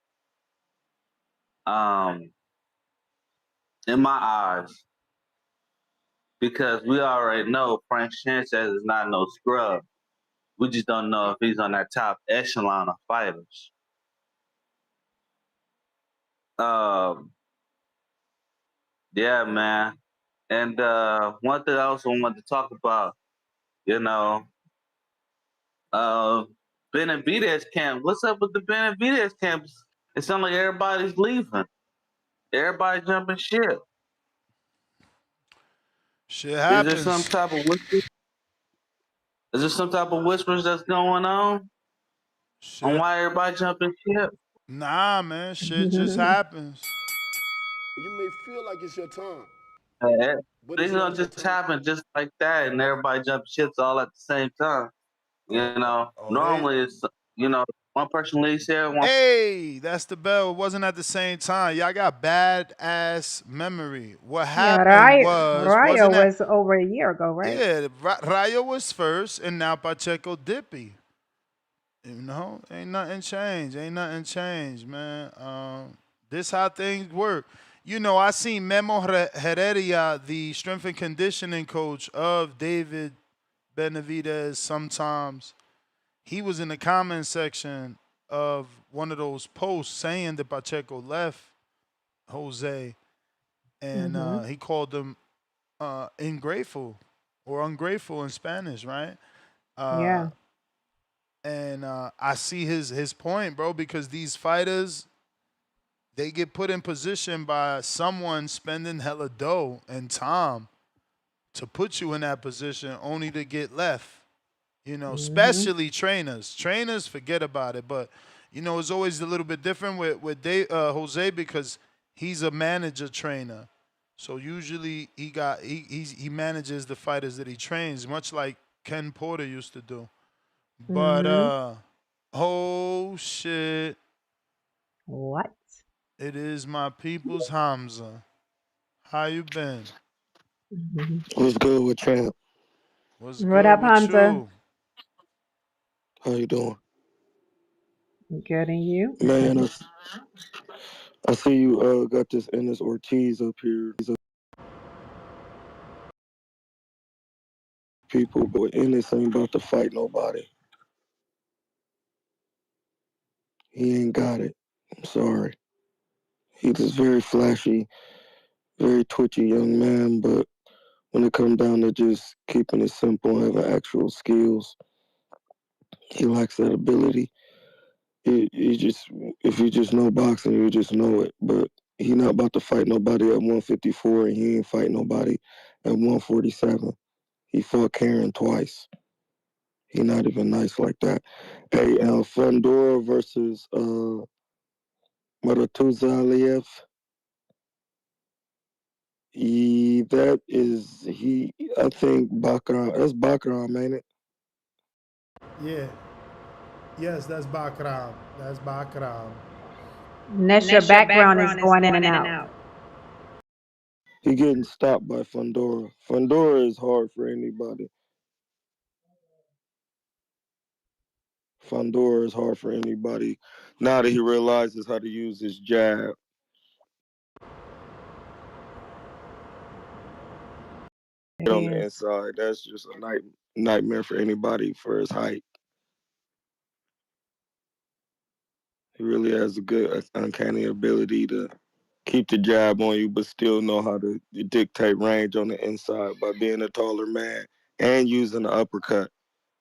In my eyes, because we already know Frank Sanchez is not no scrub. We just don't know if he's on that top echelon of fighters. Yeah, man. And one thing I also wanted to talk about, you know, Benavidez camp. What's up with the Benavidez camp? It sounds like everybody's leaving. Everybody jumping ship. Shit happens. Is there some type of whispers? Is there some type of whispers that's going on? Shit. On why everybody jumping ship? Nah, man. Shit just happens. You may feel like it's your time. Things don't just happen just like that, and everybody jump ships all at the same time. You know, normally it's one person leaves here. Hey, that's the bell. It wasn't at the same time. Y'all got bad ass memory. What happened Rayo was over a year ago, right? Yeah, Rayo was first, and now Pacheco Dippy. You know, ain't nothing changed. Ain't nothing changed, man. This how things work. You know, I seen Memo Heredia, the strength and conditioning coach of David Benavidez. Sometimes he was in the comment section of one of those posts saying that Pacheco left Jose, and he called them ingrateful or ungrateful in Spanish, right? Yeah. And I see his point, bro, because these fighters, they get put in position by someone spending hella dough and time to put you in that position only to get left. You know, especially trainers. Trainers, forget about it. But, you know, it's always a little bit different with Jose because he's a manager trainer. So usually he manages the fighters that he trains, much like Ken Porter used to do. But oh shit. What? It is my people's Hamza. How you been? What's good with Champ? What's What good up, with Hamza? you? How you doing? Good, and you? Man, I see you got this Ennis-Ortiz up here. People, but Ennis ain't about to fight nobody. He ain't got it. I'm sorry. He's just very flashy, very twitchy young man, but when it comes down to just keeping it simple and having actual skills, he lacks that ability. If you just know boxing, you just know it. But he not about to fight nobody at 154, and he ain't fight nobody at 147. He fought Karen twice. He not even nice like that. Hey, Fundora versus Murtazaliev. I think Bakhram. That's Bakhram, ain't it? Yeah. Yes, that's Bakhram. That's Bakhram. Ness, your background is going in and out. He getting stopped by Fundora. Fundora is hard for anybody. Fundora is hard for anybody. Now that he realizes how to use his jab. On the inside, that's just a nightmare for anybody for his height. He really has a good, uncanny ability to keep the jab on you, but still know how to dictate range on the inside by being a taller man and using the uppercut.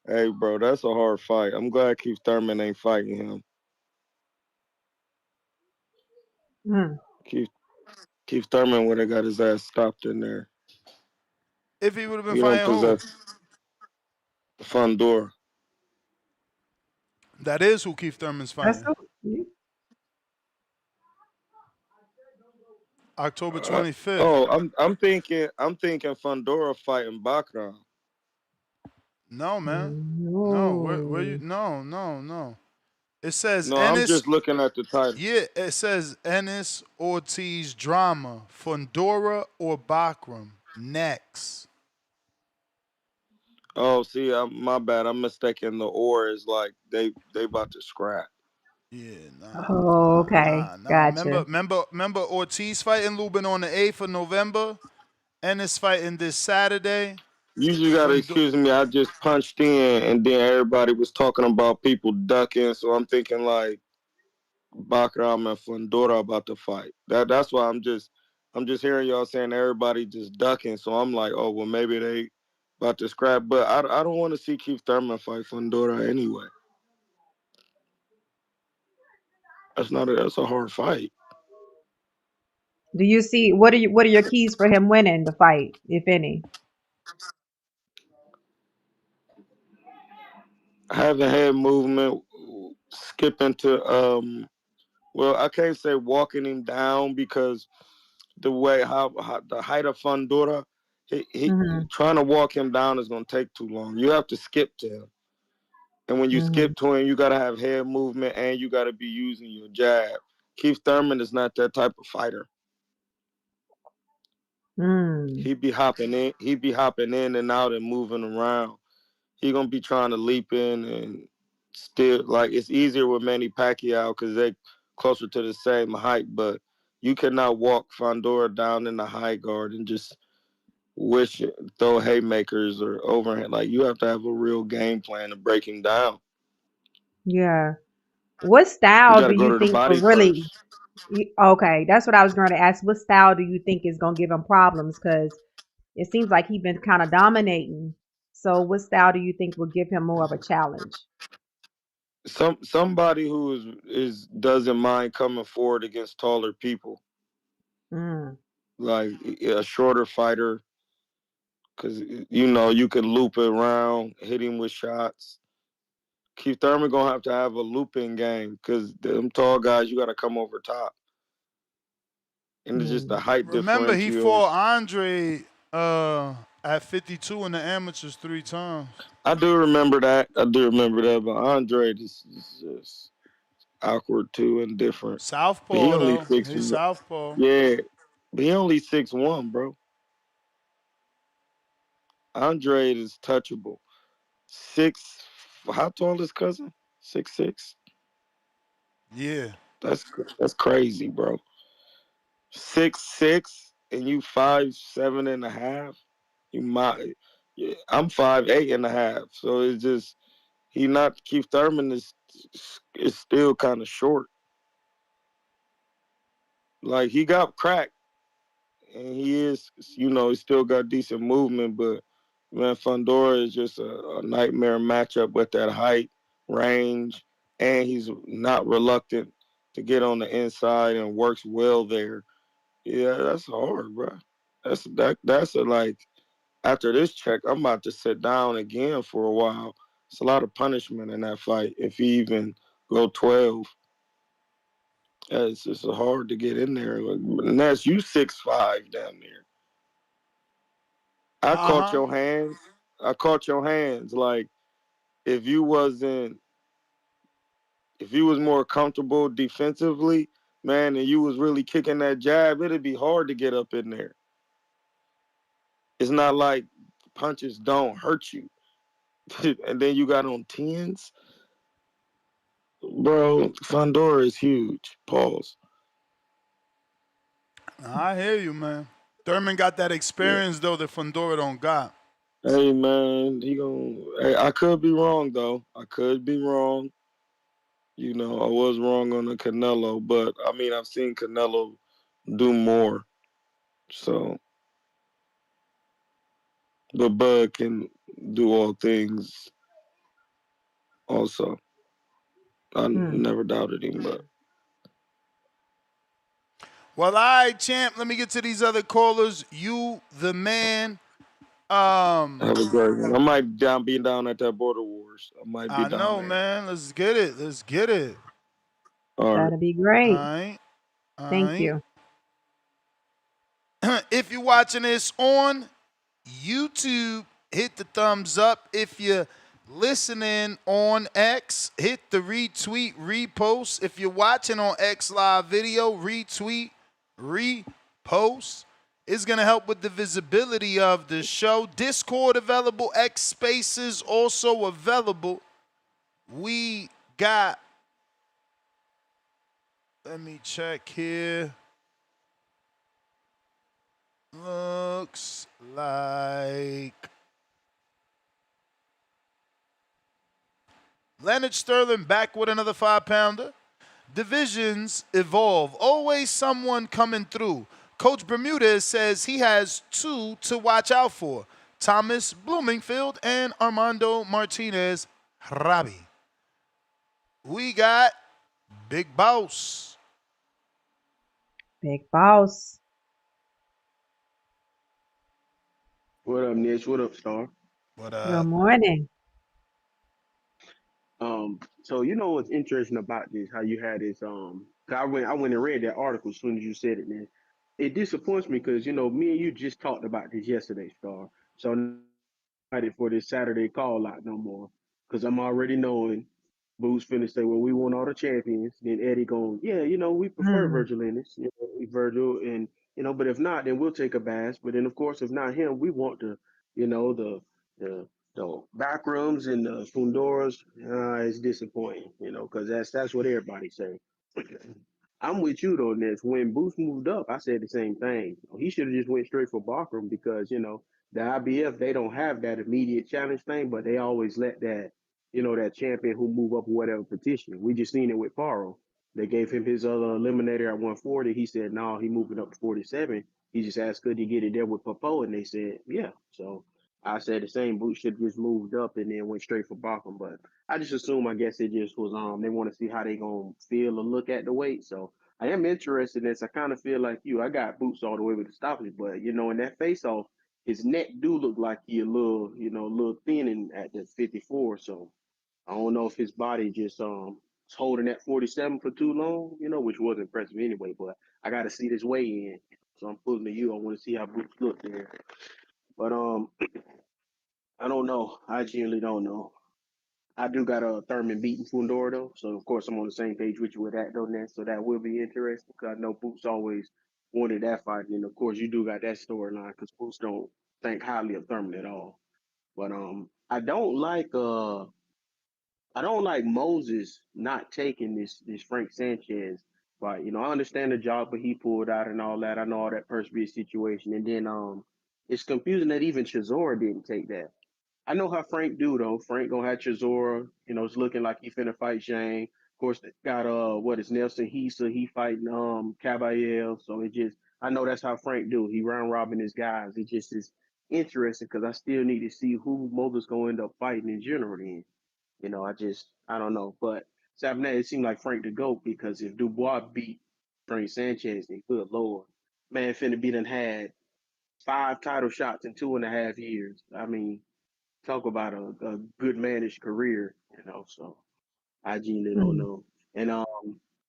Hey, bro, that's a hard fight. I'm glad Keith Thurman ain't fighting him. Keith Thurman would have got his ass stopped in there. If he would have been fighting who? Fundora. That is who Keith Thurman's fighting. October 25th. I'm thinking Fundora fighting Bakhram. No, man. No, where you? No. It says No, Ennis. I'm just looking at the title. Yeah, it says Ennis-Ortiz drama, Fundora or Bakhram next. Oh, see, my bad. I'm mistaken. The or is like they about to scrap. Yeah, Oh, okay. Gotcha. Remember Ortiz fighting Lubin on the 8th of November? Ennis fighting this Saturday. You gotta excuse me. I just punched in, and then everybody was talking about people ducking. So I'm thinking like Bakhram and Fundora about to fight. That's why I'm just hearing y'all saying everybody just ducking. So I'm like, oh well, maybe they about to scrap. But I don't want to see Keith Thurman fight Fundora anyway. That's a hard fight. Do you see what are your keys for him winning the fight, if any? Having head movement, skipping to well, I can't say walking him down because the way how the height of Fundora, he Mhm. trying to walk him down is gonna take too long. You have to skip to him. And when you Mhm. skip to him, you gotta have head movement and you gotta be using your jab. Keith Thurman is not that type of fighter. Mm. He be hopping in and out and moving around. He gonna be trying to leap in and still like it's easier with Manny Pacquiao because they closer to the same height, but you cannot walk Fundora down in the high guard and just throw haymakers or overhand. Like you have to have a real game plan to break him down. Yeah. What You style got do to go you to the think will body really? first. Okay, that's what I was going to ask. What style do you think is going to give him problems? Because it seems like he's been kind of dominating. So, what style do you think will give him more of a challenge? Somebody who is doesn't mind coming forward against taller people, Mm. like a shorter fighter, because you can loop it around, hit him with shots. Keith Thurman gonna have to have a looping game because them tall guys you got to come over top, and it's just the height Remember, he differentials. fought Andre at 52 in the amateurs 3 times. I do remember that. But Andre is just awkward too and different. But he Southpaw, only though. six. He's southpaw. Yeah, but he only 6'1", bro. Andre is touchable. Six. How tall is cousin? 6'6". Yeah. That's crazy, bro. 6'6", and you 5'7.5". You might. Yeah, I'm 5'8.5". So it's just he not Keith Thurman is still kind of short. Like he got cracked, and he is he still got decent movement, but man, Fundora is just a nightmare matchup with that height, range, and he's not reluctant to get on the inside and works well there. Yeah, that's hard, bro. That's a like after this check, I'm about to sit down again for a while. It's a lot of punishment in that fight. If he even go 12, it's just hard to get in there. And that's you 6'5" down there. I caught Uh-huh. your hands. I caught your hands. Like if you wasn't, if you was more comfortable defensively, man, and you was really kicking that jab, it'd be hard to get up in there. It's not like punches don't hurt you, and then you got on tens, bro. Fundora is huge. Pause. I hear you, man. Thurman got that Yeah. experience, though, that Fundora don't got. Hey man, Hey, I could be wrong though. I could be wrong. I was wrong on the Canelo, but I mean, I've seen Canelo do more. So, but Bud can do all things. Also, I Mm. never doubted him, but Well, all right, champ. Let me get to these other callers. You, the man. have a great one. I might be down at that Border Wars. I might be I down know, there. man. Let's get it. Let's get it. All right. That'd be All great. right. All Thank right. you. If you're watching this on YouTube, hit the thumbs up. If you're listening on X, hit the retweet, repost. If you're watching on X Live video, retweet, repost. It's going to help with the visibility of the show. Discord available, X Spaces also available. We got Let me check here. Looks like Leonard Sterling back with another 5-pounder. Divisions evolve. Always someone coming through. Coach Bermudez says he has 2 to watch out for. Thomas Bloomingfield and Armando Martinez Rabi. We got Big Boss. Big Boss. What up, Nish? What up, Star? What Good morning. So you know what's interesting about this? How you had this? 'Cause I went and read that article as soon as you said it, man. It disappoints me because me and you just talked about this yesterday, Star. So I'm not excited for this Saturday call out no more because I'm already knowing Boo's finna say, "Well, we won all the champions." Then Eddie going, "Yeah, we prefer Mm. Vergil Ennis, Virgil, and but if not, then we'll take a bash. But then, of course, if not him, we want the the backrooms and the Fundoras. It's disappointing, because that's what everybody say." I'm with you though, Ness. When Boost moved up, I said the same thing. He should have just went straight for Bakhram because the IBF they don't have that immediate challenge thing, but they always let that champion who move up or whatever petition. We just seen it with Faro. They gave him his other eliminator at 140. He said no, he moving up to 47. He just asked could he get it there with Popo, and they said yeah. So I said the same. Boost should have just moved up and then went straight for Bakhram, but I just assume I guess it just was they want to see how they gonna feel or look at the weight. So I am interested in this. I kind of feel like you. I got Boots all the way with the stoppage, but in that face off, his neck do look like he a little thin at the 54. So I don't know if his body just is holding that 47 for too long, which was impressive anyway. But I got to see this weigh in, so I'm pulling to you. I want to see how Boots look there. But I don't know. I genuinely don't know. I do got a Thurman beating Fundora though, so of course I'm on the same page with you with that though, Ness. So that will be interesting because I know Boots always wanted that fight, and of course you do got that storyline because Boots don't think highly of Thurman at all. But I don't like Moses not taking this Frank Sanchez fight. I understand the job but he pulled out and all that. I know all that Perseverance situation, and then it's confusing that even Chisora didn't take that. I know how Frank do though. Frank gonna have Chisora. It's looking like he finna fight Shane. Of course, they got what is Nelson Hisa? He fighting Caballero. So I know that's how Frank do. He round robin his guys. It just is interesting because I still need to see who Moses gonna end up fighting in general. Then I don't know. But Saturday it seemed like Frank the goat because if Dubois beat Frank Sanchez, then good lord, man finna be done had 5 title shots in 2.5 years. I mean talk about a good managed career, So I genuinely don't Mm. know. And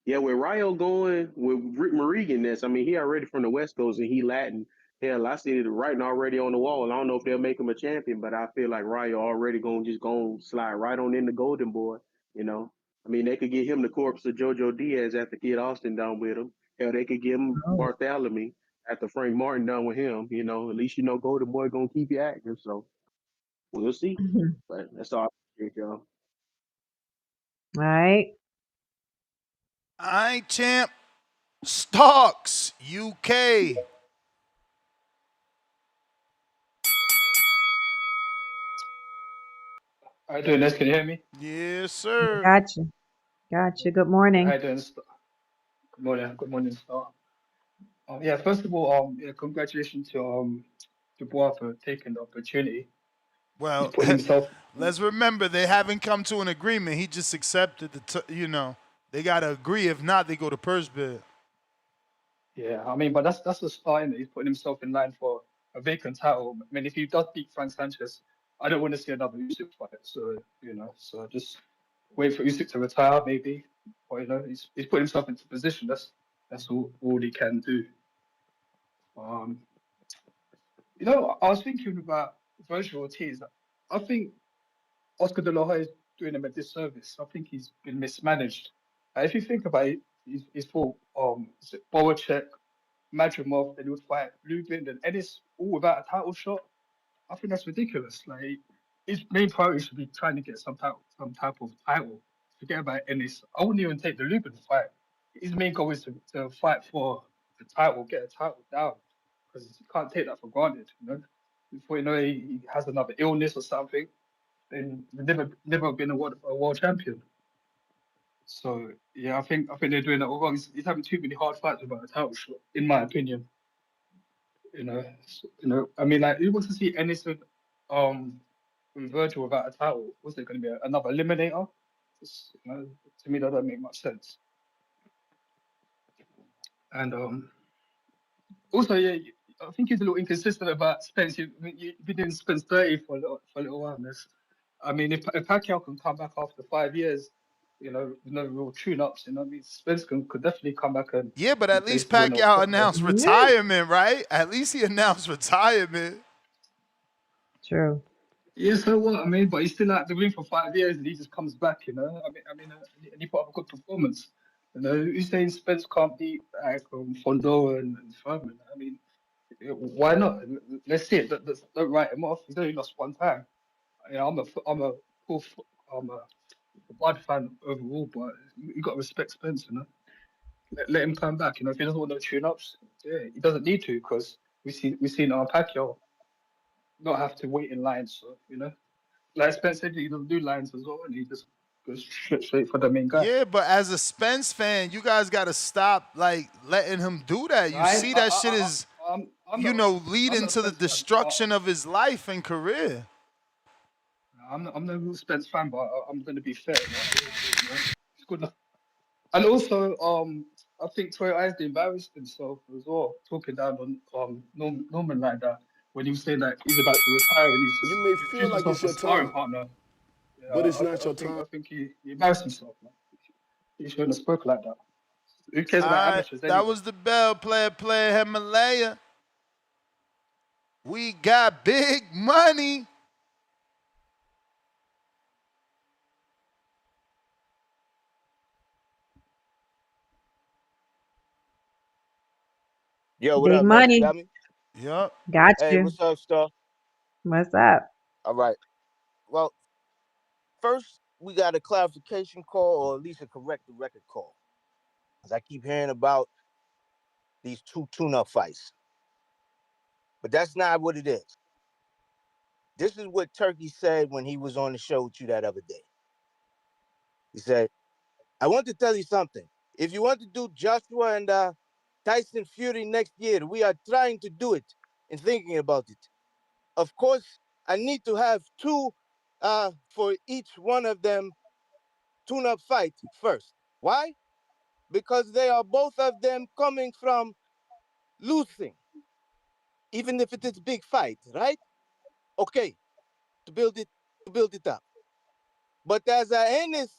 yeah, with Ryo going with Rick Marigan, he already from the West Coast and he Latin. Hell, I see it writing already on the wall. I don't know if they'll make him a champion, but I feel like Ryo already gonna just go slide right on in the Golden Boy. You know, they could get him the corpse of JoJo Diaz after Kid Austin done with him. Hell, they could give him Oh. Bartholomew after Frank Martin done with him. At least Golden Boy gonna keep you active. So we'll see. Mhm. But that's all I appreciate, y'all. All right. I champ Stocks UK. How you doing, Les? Can you hear me? Yes, sir. Gotcha. Gotcha. Good Yeah, how morning. you doing? Good morning. Good morning, Star. Yeah, first of all, yeah, congratulations to Dubois for taking the opportunity. He's Well, put himself. let's remember they haven't come to an agreement. He just accepted they gotta agree. If not, they go to purse bid. Yeah, I mean, but that's the start, innit? He's putting himself in line for a vacant title. I mean, if he does beat Frank Sanchez, I don't want to see another Usyk fight. So just wait for Usyk to retire, maybe. Or he's put himself into position. That's all he can do. Um, I was thinking about Vergil Ortiz. I think Oscar De La Hoya is doing him a disservice. I think he's been mismanaged. If you think about it, he's fought Boracek, Madrimov, then he would fight Lubin and Ennis all without a title shot. I think that's ridiculous. Like his main priority should be trying to get some type of title. Forget about Ennis. I wouldn't even take the Lubin fight. his main goal is to fight for the title, get a title down, because you can't take that for granted. Before you know he has another illness or something, then he's never been a world champion. So yeah, I think they're doing that all wrong. He's having too many hard fights about a title shot, in my opinion. I mean, like, who wants to see Ennis with Vergil without a title? Was there going to be another Eliminator? To me, that doesn't make much sense. And also, yeah, I think he's a little inconsistent about Spence. You've been doing Spence 30 for a little while. I mean, if Pacquiao can come back after 5 years, with no real tune-ups, I mean, Spence could definitely come back and yeah, but at replace least the winner of Pacquiao Spence. announced retirement, right? At least he announced retirement. True. Yeah, so what? I mean, but he's still out the ring for 5 years, and he just comes back. I mean, and he put up a good performance. Who's saying Spence can't beat like Fundora and Thurman? I mean, why not? Let's see it. Don't write him off. He's only lost one time. I'm a Bud fan overall, but you got to respect Spence. Let him come back. If he doesn't want no tune-ups, yeah, he doesn't need to, because we've seen Pacquiao not have to wait in line. So like Spence said, he doesn't do lines as well, and he just goes straight for the main guy. Yeah, but as a Spence fan, you guys got to stop like letting him do that. You Right? see that shit is, I'm leading not to the Spence fan. destruction of his life and career. I'm no real Spence fan, but I'm going to be fair. It's good enough. And also, I think Troy Isley embarrassed himself as well, talking down on Norman like that, when he was saying that he's about to retire and he's just You may feel choosing like himself it's a your sparring time, partner. but it's I not your time. think he embarrassed himself, man. He shouldn't have spoke like that. Who cares All about right, amateurs that anyway? was the bell player Himalaya. We got big money. Yo, what Big up, Ness? You money. got me? Yep. Got Hey, you. what's up, Star? What's up? All right. Well, first, we got a clarification call, or at least a corrected record call. Because I keep hearing about these two tune-up fights. But that's not what it is. This is what Turkey said when he was on the show with you that other day. He said, I want to tell you something. If you want to do Joshua and Tyson Fury next year, we are trying to do it and thinking about it. Of course, I need to have two for each one of them tune-up fight first. Why? Because they are both of them coming from losing, even if it is big fight, right? Okay, to build it up. But as Ennis,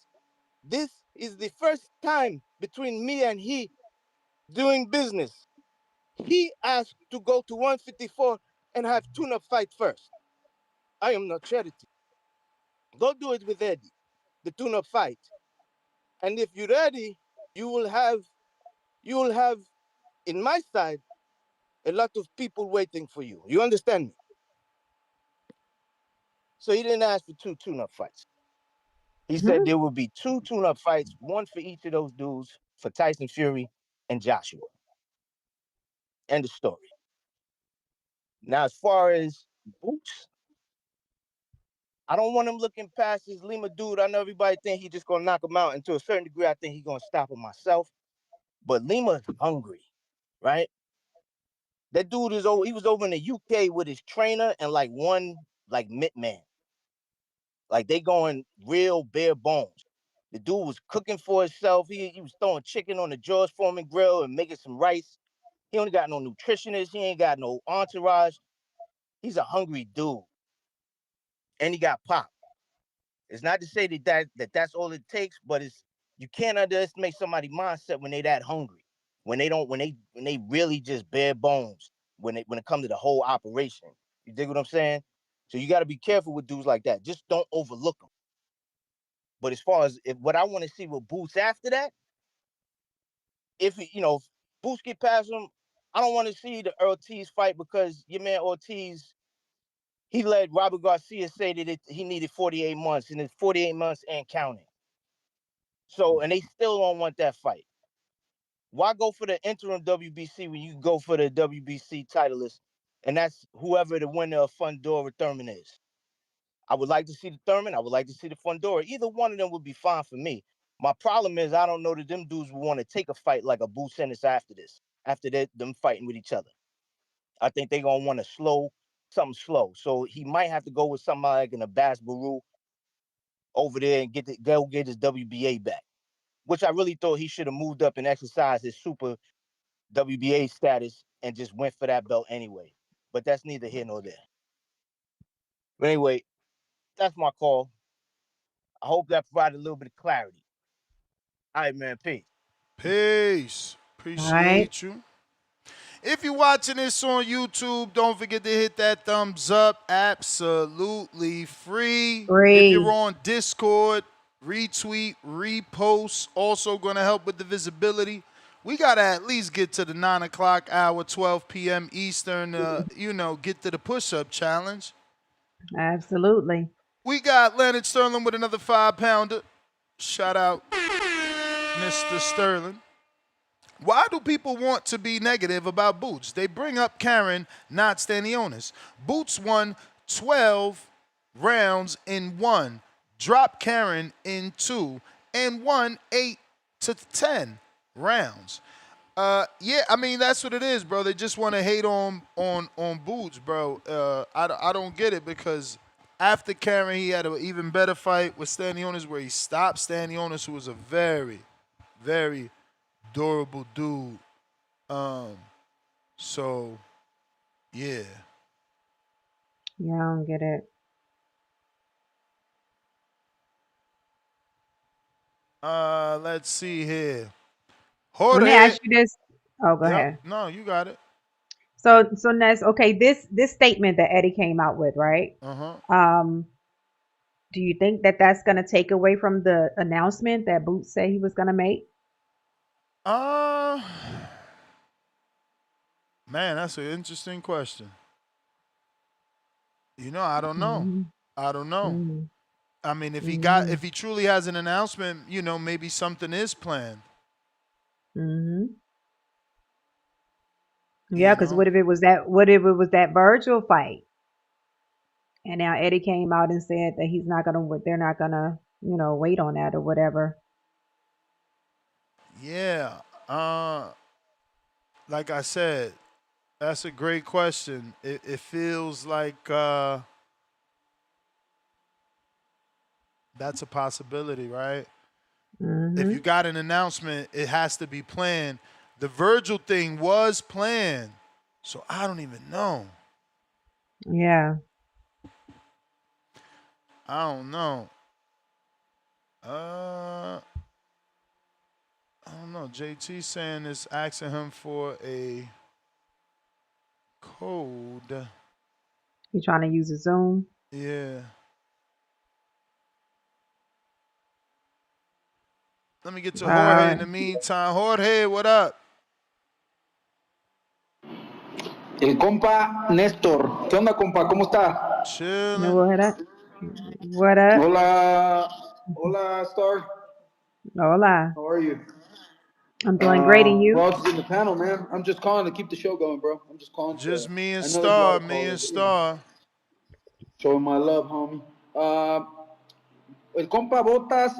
this is the first time between me and he doing business. He asked to go to 154 and have tune-up fight first. I am not charity. Go do it with Eddie, the tune-up fight. And if you're ready, you will have in my side a lot of people waiting for you. You understand me? So he didn't ask for two tune-up fights. He said there will be two tune-up fights, one for each of those dudes, for Tyson Fury and Joshua. End of story. Now, as far as Boots, I don't want him looking past his Lima dude. I know everybody think he's just gonna knock him out, and to a certain degree, I think he's gonna stop him myself. But Lima's hungry, right? That dude is over. He was over in the UK with his trainer and like one like mitman. Like they going real bare bones. The dude was cooking for himself. He was throwing chicken on the George Foreman grill and making some rice. He only got no nutritionist. He ain't got no entourage. He's a hungry dude, and he got pop. It's not to say that's all it takes, but you can't underestimate somebody's mindset when they that hungry, when they really just bare bones when it comes to the whole operation. You dig what I'm saying? So you got to be careful with dudes like that. Just don't overlook them. But as far as what I want to see with Boots after that, if Boots get past him, I don't want to see the Ortiz fight, because your man Ortiz, he let Robert Garcia say that he needed 48 months, and it's 48 months and counting. So, and they still don't want that fight. Why go for the interim WBC when you can go for the WBC titleist, and that's whoever the winner of Fundora Thurman is? I would like to see the Thurman. I would like to see the Fundora. Either one of them would be fine for me. My problem is I don't know that them dudes would want to take a fight like a Ennis after this, after them fighting with each other. I think they're going to want to something slow. So he might have to go with something like an Abbas Baru over there and go get his WBA back, which I really thought he should have moved up and exercised his super WBA status and just went for that belt anyway. But that's neither here nor there. But anyway, that's my call. I hope that provided a little bit of clarity. All right, man. Peace. Peace. Appreciate you. If you're watching this on YouTube, don't forget to hit that thumbs up. Absolutely free. If you're on Discord, retweet, repost. Also going to help with the visibility. We got to at least get to the 9 o'clock hour, 12 p.m. Eastern, get to the push-up challenge. Absolutely. We got Leonard Sterling with another 5-pounder. Shout out, Mr. Sterling. Why do people want to be negative about Boots? They bring up Karen, not Stanionis. Boots won 12 rounds in 1, dropped Karen in 2, and won 8 to 10 rounds. Yeah, I mean, that's what it is, bro. They just want to hate on Boots, bro. I don't get it, because after Karen, he had an even better fight with Stanionis where he stopped Stanionis, who was a very, very durable dude. So yeah. Yeah, I don't get it. Let's see here. Let me ask you this. Oh, go ahead. No, you got it. So Ness, okay, this statement that Eddie came out with, right? Do you think that that's going to take away from the announcement that Boots said he was going to make? Man, that's an interesting question. I don't know. I don't know. I mean, if he truly has an announcement, maybe something is planned. Yeah, because what if it was that Vergil fight? And now Eddie came out and said that they're not gonna, wait on that or whatever. Yeah. Like I said, that's a great question. It feels like that's a possibility, right? If you got an announcement, it has to be planned. The Vergil thing was planned, so I don't even know. Yeah. I don't know. I don't know. JT saying is asking him for a code. You trying to use a Zoom? Yeah. Let me get to Jorge in the meantime. Jorge, what up? El compa Néstor. ¿Qué onda, compa? ¿Cómo está? Chilling. What up? Hola. Hola, Star. Hola. How are you? I'm doing great, and you? We're all just in the panel, man. I'm just calling to keep the show going, bro. I'm just calling Just to... me and I know there's a lot Star. of Me and callers, Star. Showing my love, homie. El compa Botas,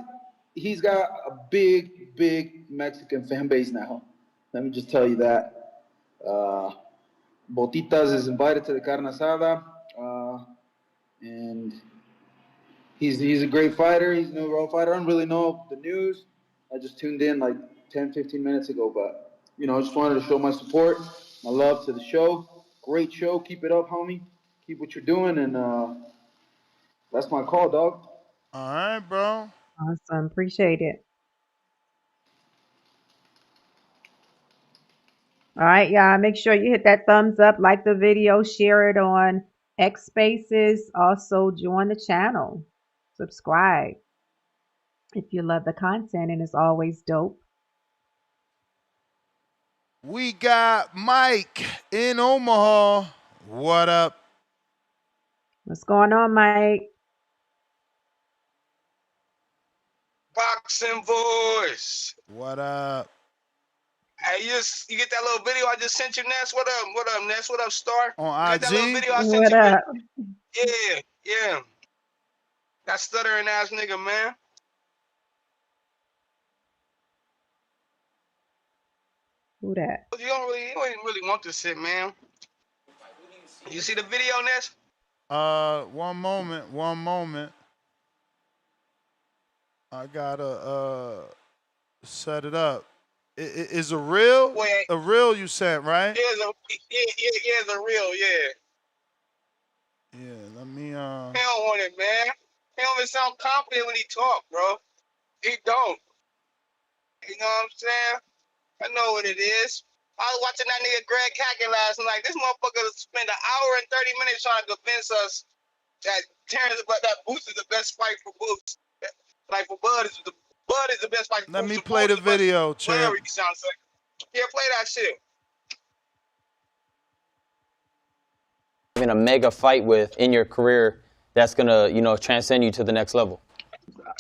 he's got a big, big Mexican fan base now. Let me just tell you that. Botitas is invited to the carne asada, and he's a great fighter. He's an overall fighter. I don't really know the news. I just tuned in like 10, 15 minutes ago, but I just wanted to show my support, my love to the show. Great show. Keep it up, homie. Keep what you're doing, and that's my call, dog. All right, bro. Awesome. Appreciate it. All right, y'all. Make sure you hit that thumbs up, like the video, share it on X Spaces. Also, join the channel. Subscribe if you love the content, and it's always dope. We got Mike in Omaha. What up? What's going on, Mike? Boxing Voice. What up? Hey, you get that little video I just sent you, Ness? What up? What up, Ness? What up, Star? On You got that little IG? video I sent What you? up? Yeah. That stuttering ass nigga, man. Who that? You ain't really want this shit, man. You see the video, Ness? One moment. I gotta set it up. Is a reel? Wait, A reel you sent, right? it's a real, yeah. Yeah, let me He don't want it, man. He don't even sound confident when he talk, bro. He don't. You know what I'm saying? I know what it is. I was watching that nigga Greg Hackett last night. This motherfucker spent an hour and 30 minutes trying to convince us that that Boots is the best fight for Boots. Like for Bud is the best fight for let Boots. me play the video, Whatever champ. he sounds like. Yeah, play that shit. Having a mega fight with in your career that's gonna, transcend you to the next level?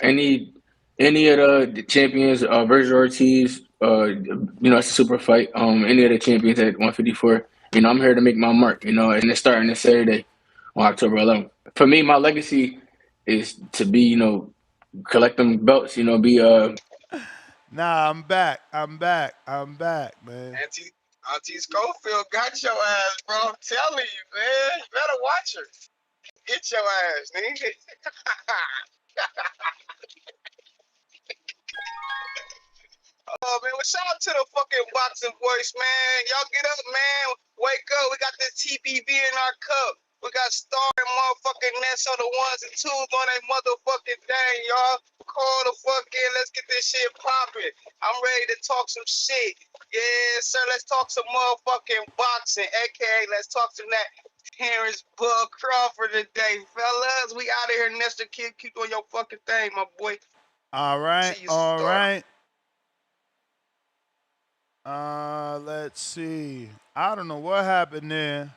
Any of the champions, Vergil Ortiz, it's a super fight. Any of the champions at 154, I'm here to make my mark, and it's starting this Saturday on October 11th. For me, my legacy is to be, collect them belts, be Nah, I'm back, man. Auntie Schofield got your ass, bro. I'm telling you, man. You better watch her. Get your ass, nigga. Oh, man. Well, shout out to the fucking boxing voice, man. Y'all get up, man. Wake up. We got this TBV in our cup. We got Star and motherfucking Ness on the ones and twos on that motherfucking thing, y'all. Call the fuck in. Let's get this shit popping. I'm ready to talk some shit. Yeah, sir. Let's talk some motherfucking boxing, a.k.a. let's talk some that Terrence Bud Crawford today, fellas. We out of here, Nestor Kid. Keep doing your fucking thing, my boy. All right, See you, all Star. right. Let's see. I don't know what happened there,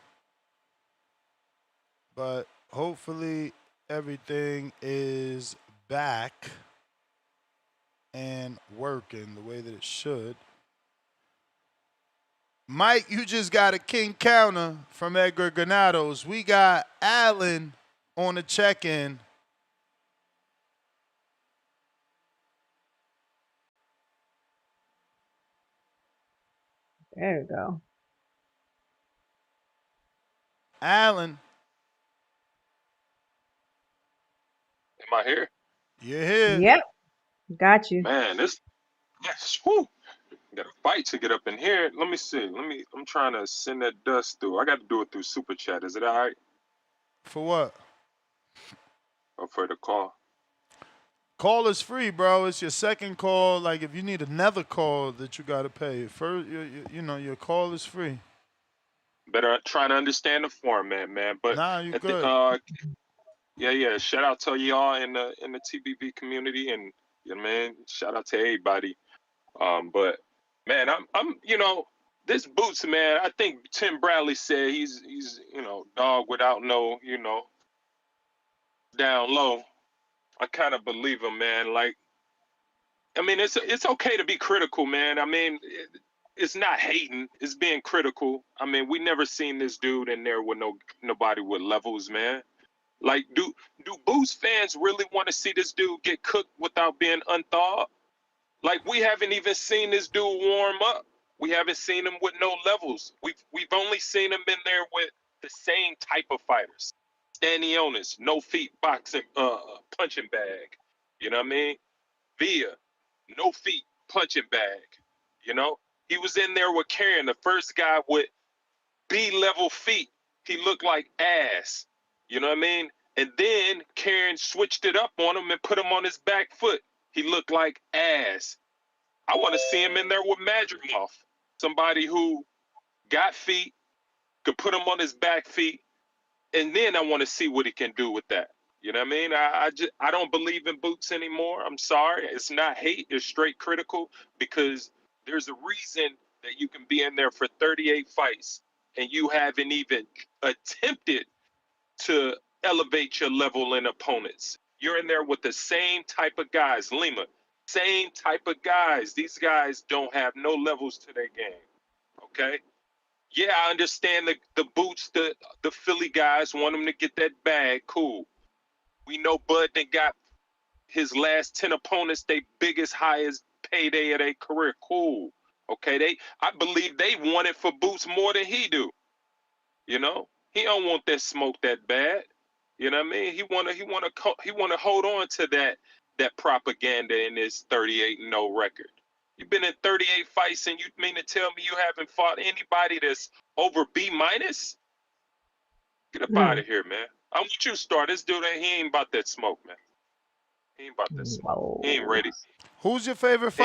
but hopefully everything is back and working the way that it should. Mike, you just got a king counter from Edgar Granados. We got Allen on the check-in. There you go. Allen. Am I here? You're here. Yep. Got you. Man, yes, whoo. Got a fight to get up in here. Let me see. I'm trying to send that dust through. I got to do it through Super Chat. Is it all right? For what? Or for the call? Call is free, bro. It's your second call. Like, if you need another call that you got to pay. First, your call is free. Better try to understand the format, man. But nah, you good. Yeah. Shout out to y'all in the TBV community, and man, shout out to everybody. But man, I'm this Boots, man. I think Tim Bradley said he's dog without no down low. I kind of believe him, man. Like, I mean, it's okay to be critical, man. I mean, it's not hating. It's being critical. I mean, we never seen this dude in there with nobody with levels, man. Like, do Boots fans really want to see this dude get cooked without being unthawed? Like, we haven't even seen this dude warm up. We haven't seen him with no levels. We've only seen him in there with the same type of fighters. Stanionis, no feet boxing, punching bag. You know what I mean? Villa, no feet punching bag. You know, he was in there with Karen, the first guy with B-level feet. He looked like ass. You know what I mean? And then Karen switched it up on him and put him on his back foot. He looked like ass. I want to see him in there with Madrimov, somebody who got feet, could put him on his back feet, and then I want to see what he can do with that. You know what I mean? I don't believe in Boots anymore. I'm sorry. It's not hate. It's straight critical, because there's a reason that you can be in there for 38 fights and you haven't even attempted to elevate your level in opponents. You're in there with the same type of guys. Lima, Same type of guys. These guys don't have no levels to their game. Okay? Yeah, I understand the Boots, the Philly guys want him to get that bag. Cool. We know Bud that got his last 10 opponents, they biggest, highest payday of their career. Cool. Okay, I believe they want it for Boots more than he do. You know, he don't want that smoke that bad. You know what I mean? He wanna hold on to that propaganda in his 38-0 record. You've been in 38 fights, and you mean to tell me you haven't fought anybody that's over B minus? Get up out of here, man. I want you to start this dude. He ain't about that smoke, man. He ain't about that smoke. He ain't ready. Who's your favorite He ain't fighter?